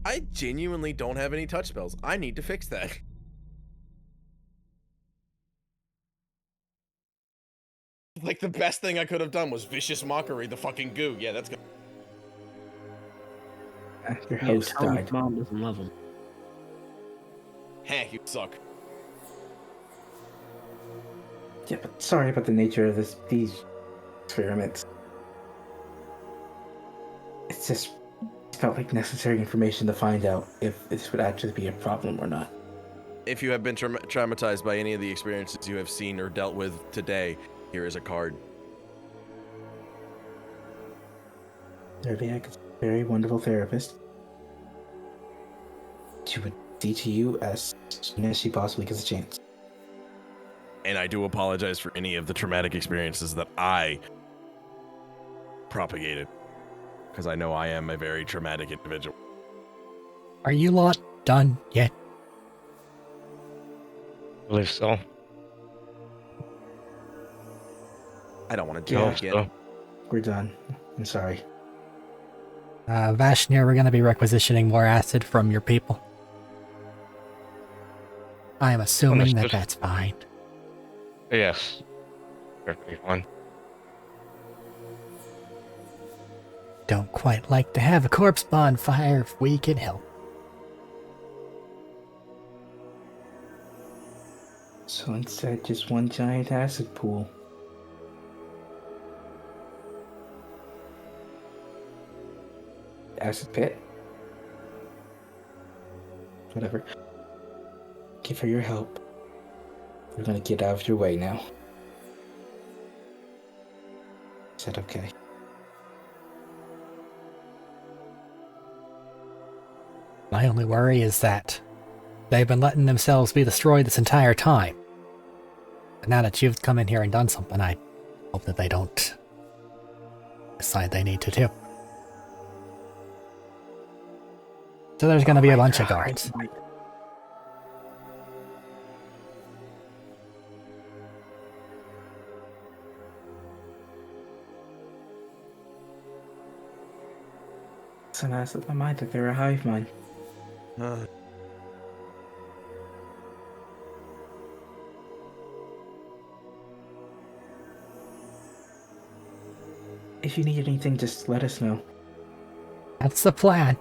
I genuinely don't have any touch spells. I need to fix that. Like, the best thing I could have done was Vicious Mockery, the fucking goo. Yeah, that's good. Your host tell him died. his mom doesn't love him. Heh, you suck. Yeah, but sorry about the nature of these experiments. It's just felt like necessary information to find out if this would actually be a problem or not. If you have been traumatized by any of the experiences you have seen or dealt with today, here is a card. Zerbiak is a very wonderful therapist. She would CTU as soon as she possibly gets a chance. And I do apologize for any of the traumatic experiences that I propagated. Because I know I am a very traumatic individual. Are you lot done yet? I believe so. I don't want to do Yeah. it again. So, We're done. I'm sorry. Vashnir, we're going to be requisitioning more acid from your people. I am assuming that Understood. that's fine. yes. Perfectly fine. Don't quite like to have a corpse bonfire if we can help. So instead, just one giant acid pool. Acid pit? Whatever. Give her your help. We're gonna get out of your way now. Is that okay? My only worry is that they've been letting themselves be destroyed this entire time. But now that you've come in here and done something, I hope that they don't decide they need to too. So there's going to be a bunch of guards. So I slipped my mind that they're a hive mind. If you need anything, just let us know. That's the plan.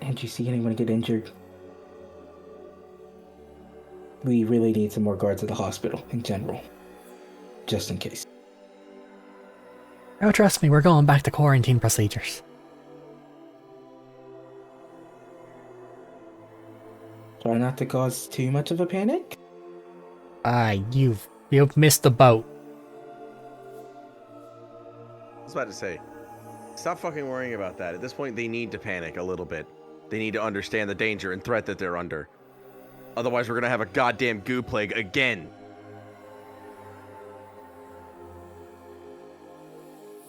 And you see anyone get injured? We really need some more guards at the hospital in general. Just in case. Oh, trust me, we're going back to quarantine procedures. Try not to cause too much of a panic? You've missed the boat. I was about to say, stop fucking worrying about that. At this point, they need to panic a little bit. They need to understand the danger and threat that they're under. Otherwise, we're gonna have a goddamn goo plague again.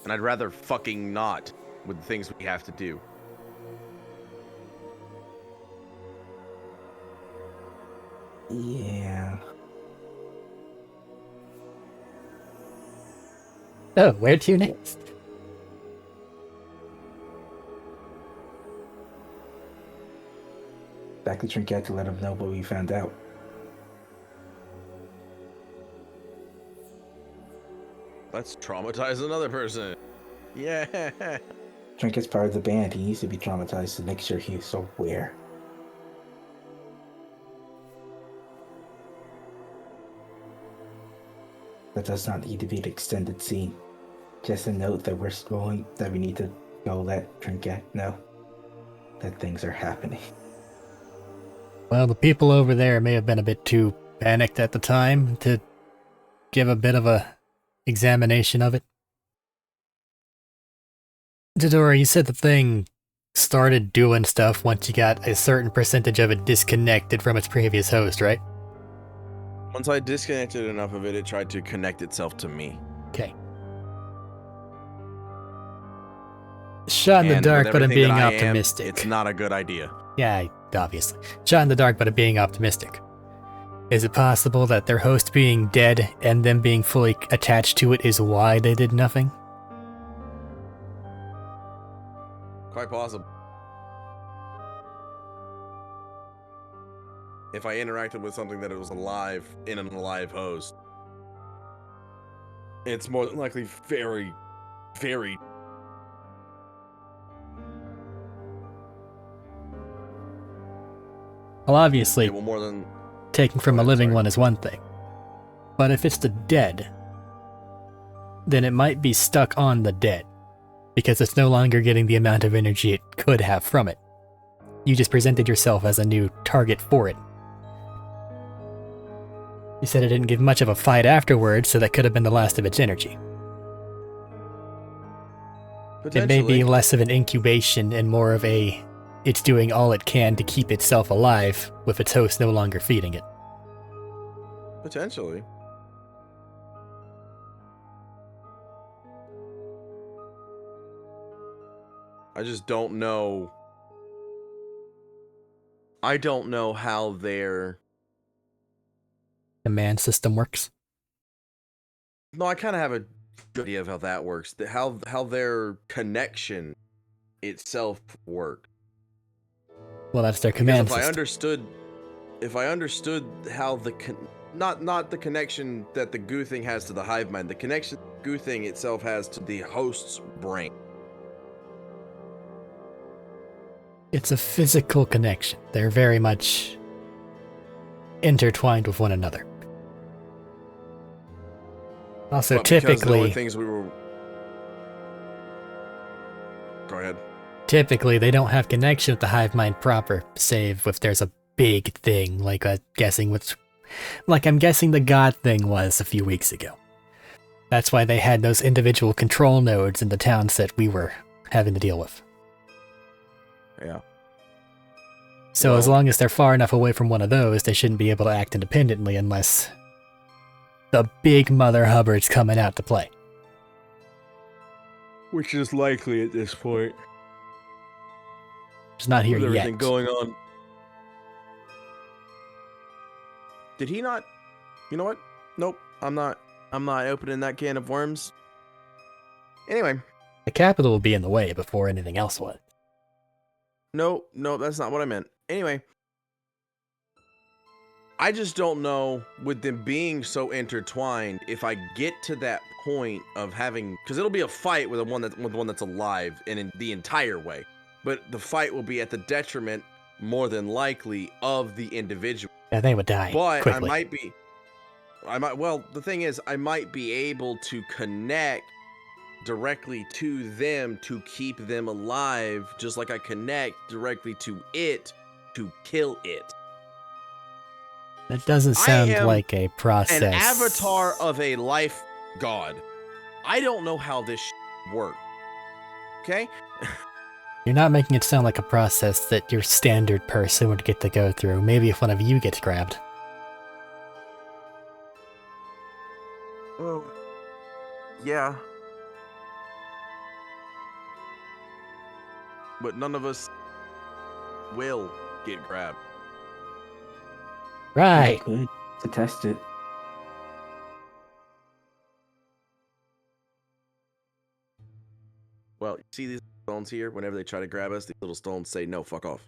And I'd rather fucking not with the things we have to do. Yeah. Oh, where to next? Back to Trinket to let him know what we found out. Let's traumatize another person. Yeah. Trinket's part of the band. He needs to be traumatized to make sure he's aware. That does not need to be an extended scene. Just a note that that we need to go let Trinket know that things are happening. Well, the people over there may have been a bit too panicked at the time to give a bit of a examination of it. Jadora, you said the thing started doing stuff once you got a certain percentage of it disconnected from its previous host, right? Once I disconnected enough of it, it tried to connect itself to me. Okay. Shot in the And dark, with but I'm everything being that I am, optimistic. it's not a good idea. Yeah, obviously. Shot in the dark, but I'm being optimistic. Is it possible that their host being dead and them being fully attached to it is why they did nothing? Quite possible. If I interacted with something that was alive in an alive host, it's more than likely very, very. Well, obviously, It will more than. taking from Go a ahead, living sorry. one is one thing. But if it's the dead, then it might be stuck on the dead, because it's no longer getting the amount of energy it could have from it. You just presented yourself as a new target for it. You said it didn't give much of a fight afterwards, so that could have been the last of its energy. It may be Potentially. less of an incubation and more of a it's doing all it can to keep itself alive with its host no longer feeding it. Potentially. I just don't know. I don't know how their. Command system works. No, I kind of have a good idea of how that works. How their connection itself works. Well, that's their Because command if system. if I understood how not the connection that the goo thing has to the hive mind, the connection the goo thing itself has to the host's brain. It's a physical connection. They're very much intertwined with one another. Also, But because the typically, only things we were. Go ahead. typically they don't have connection with the hive mind proper, save if there's a big thing, like I'm guessing the god thing was a few weeks ago. That's why they had those individual control nodes in the towns that we were having to deal with. Yeah. So as Well- long as they're far enough away from one of those, they shouldn't be able to act independently unless the big Mother Hubbard's coming out to play. Which is likely at this point. It's not here With yet. everything going on. Did he not? You know what? Nope. I'm not opening that can of worms. Anyway. The capital will be in the way before anything else would. No, that's not what I meant. Anyway. I just don't know, with them being so intertwined, if I get to that point of having, because it'll be a fight with one that's alive and in the entire way, but the fight will be at the detriment, more than likely, of the individual. Yeah, they would die But quickly. well, the thing is, I might be able to connect directly to them to keep them alive, just like I connect directly to it to kill it. That doesn't sound am like a process. An avatar of a life god. I don't know how this works. Okay? You're not making it sound like a process that your standard person would get to go through. Maybe if one of you gets grabbed. Oh. Yeah. But none of us will get grabbed. Right. Good to test it. Well, you see these stones here? Whenever they try to grab us, these little stones say, no, fuck off.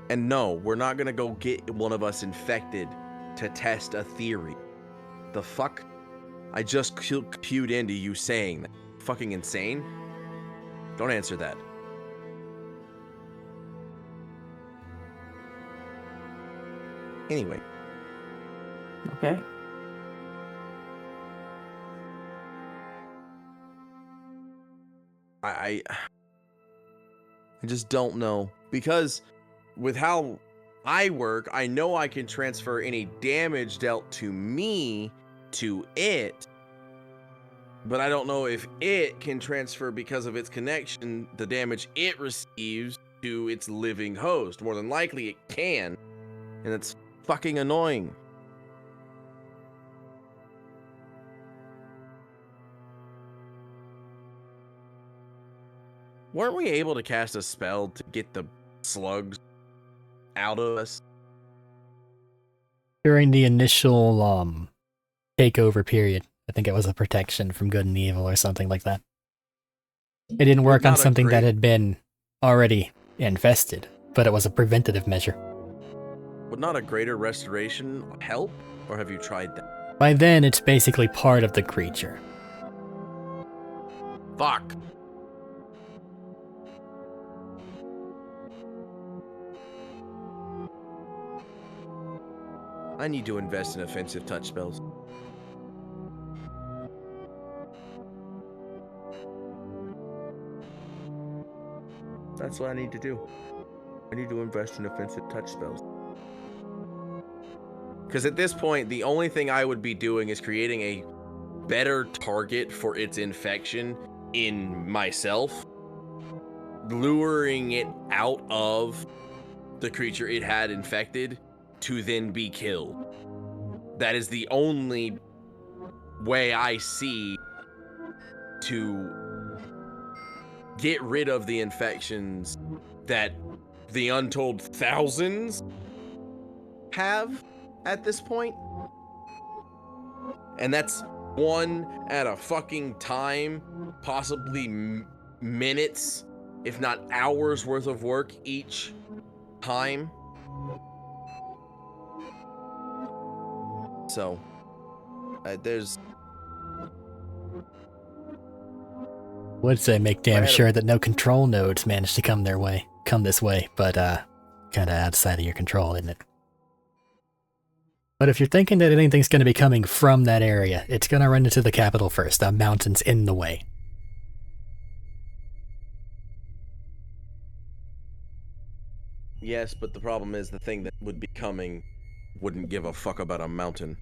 And no, we're not gonna go get one of us infected to test a theory. The fuck? I just cued into you saying that. Fucking insane? Don't answer that. Anyway. Okay. I just don't know, because with how I work, I know I can transfer any damage dealt to me to it, but I don't know if it can transfer, because of its connection, the damage it receives to its living host. More than likely it can, and it's fucking annoying. Weren't we able to cast a spell to get the slugs out of us? During the initial takeover period, I think it was a protection from good and evil or something like that. It didn't work on Not a something that great- had been already infested, but it was a preventative measure. Would not a greater restoration help? Or have you tried that? By then, it's basically part of the creature. Fuck. I need to invest in offensive touch spells. That's what I need to do. I need to invest in offensive touch spells. Because at this point, the only thing I would be doing is creating a better target for its infection in myself, luring it out of the creature it had infected to then be killed. That is the only way I see to get rid of the infections that the untold thousands have at this point. And that's one at a fucking time, possibly minutes, if not hours worth of work each time. So, there's... Would say make damn sure that no control nodes manage to come this way, but kinda outside of your control, isn't it? But if you're thinking that anything's gonna be coming from that area, it's gonna run into the capital first. The mountain's in the way. Yes, but the problem is the thing that would be coming wouldn't give a fuck about a mountain.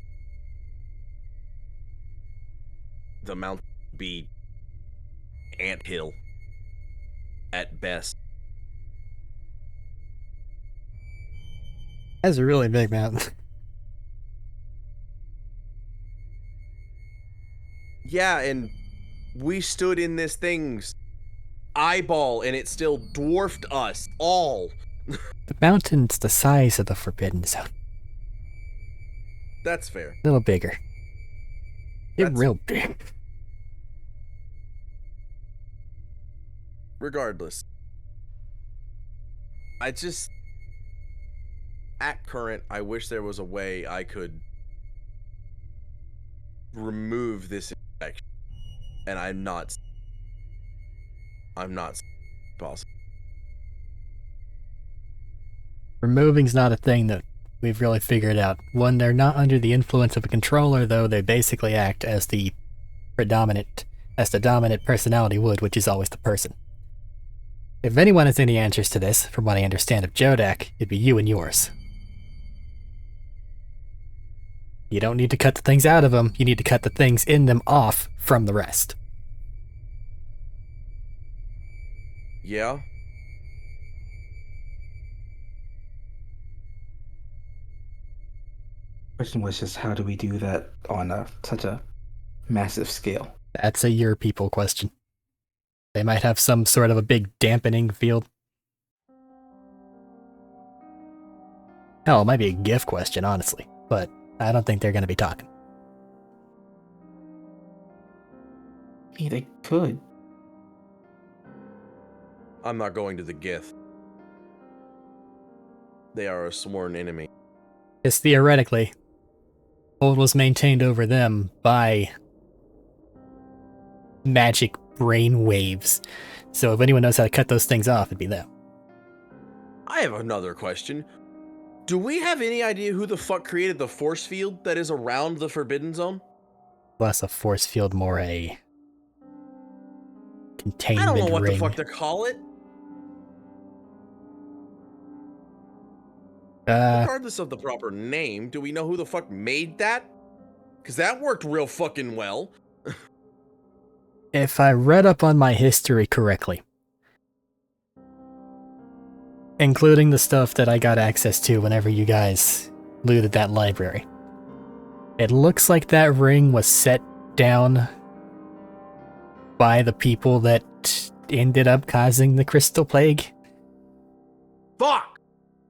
The mountain would be anthill at best. That's a really big mountain. Yeah, and we stood in this thing's eyeball and it still dwarfed us all. The mountain's the size of the Forbidden Zone. That's fair. A little bigger. Get That's- real big. Regardless, at current, I wish there was a way I could remove this infection, and I'm not possible. Removing's not a thing that we've really figured out. When they're not under the influence of a controller, though, they basically act as the dominant personality would, which is always the person. If anyone has any answers to this, from what I understand of Jodak, it'd be you and yours. You don't need to cut the things out of them, you need to cut the things in them off from the rest. Yeah? Question was just how do we do that on such a massive scale? That's a your people question. They might have some sort of a big dampening field. Hell, it might be a GIF question, honestly, but I don't think they're going to be talking. Yeah, they could. I'm not going to the Gith. They are a sworn enemy. Because theoretically, hold was maintained over them by magic brain waves. So if anyone knows how to cut those things off, it'd be them. I have another question. Do we have any idea who the fuck created the force field that is around the Forbidden Zone? Less a force field, more a containment I don't know what ring. the fuck to call it. Regardless of the proper name, do we know who the fuck made that? Because that worked real fucking well. If I read up on my history correctly, including the stuff that I got access to whenever you guys looted that library, it looks like that ring was set down by the people that ended up causing the Crystal Plague. Fuck!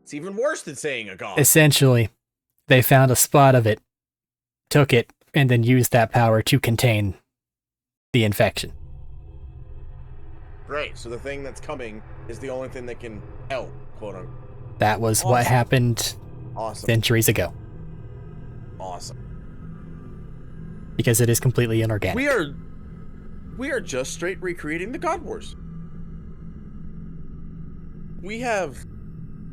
It's even worse than saying a god. Essentially, they found a spot of it, took it, and then used that power to contain the infection. Great, so the thing that's coming is the only thing that can help, quote unquote. That was what Awesome. happened Awesome. centuries ago, Awesome. because it is completely inorganic. We are just straight recreating the God Wars. We have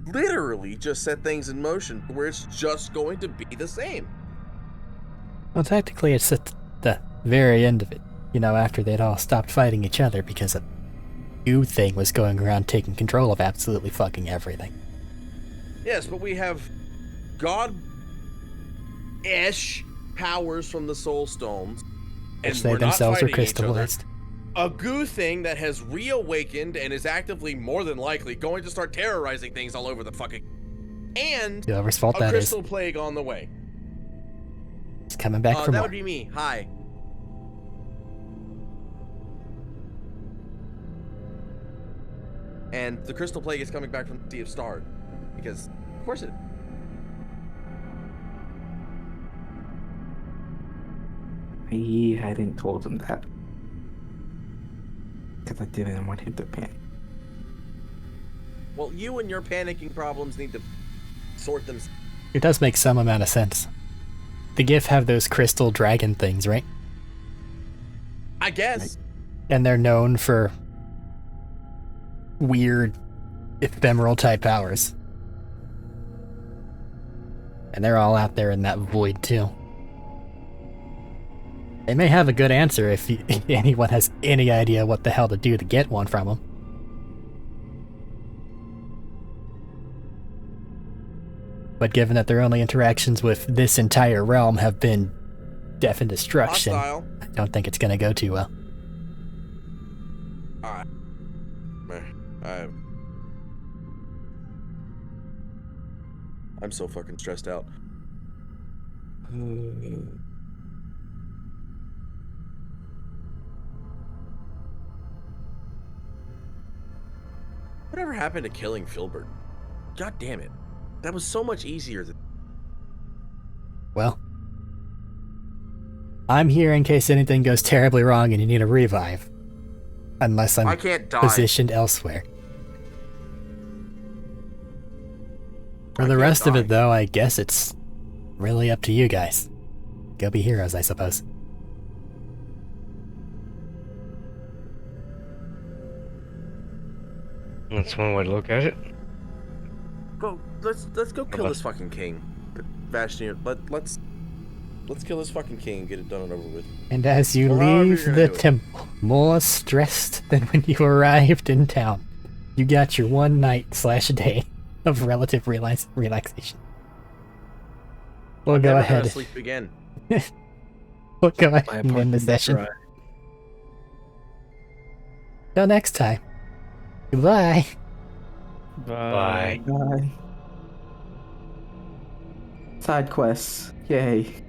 literally just set things in motion where it's just going to be the same. Well, technically, it's at the very end of it. You know, after they'd all stopped fighting each other because a new thing was going around taking control of absolutely fucking everything. Yes, but we have God ish powers from the soul stones, and Which they we're not themselves are fighting each other. crystallized. A goo thing that has reawakened and is actively, more than likely, going to start terrorizing things all over the fucking... And Whoever's fault a that is. crystal plague on the way. It's coming back for that more. would be me. Hi. And the crystal plague is coming back from the Sea of Stars. Because, of course it... I hadn't told him that. Because I didn't want him to panic. Well, you and your panicking problems need to sort them. It does make some amount of sense. The GIF have those crystal dragon things, right? I guess. And they're known for weird, ephemeral type powers. And they're all out there in that void too. They may have a good answer if anyone has any idea what the hell to do to get one from them. But given that their only interactions with this entire realm have been death and destruction, Hostile. I don't think it's gonna go too well. Alright. I'm so fucking stressed out. Whatever happened to killing Filbert? God damn it. That was so much easier than... Well, I'm here in case anything goes terribly wrong and you need a revive. Unless I'm I can't die. positioned elsewhere. For I the can't rest of die. it, though, I guess it's really up to you guys. Go be heroes, I suppose. That's one way to look at it. Go, let's go kill this fucking king. Bastion, let's kill this fucking king and get it done and over with. And as you Well, however leave you're gonna the do it. temple, more stressed than when you arrived in town, you got your one night/day of relative relaxation. We'll go Never ahead. gonna sleep again. We'll go ahead My and end the apartment session. dry. Till next time. Goodbye. Bye. Bye. Side quests. Yay.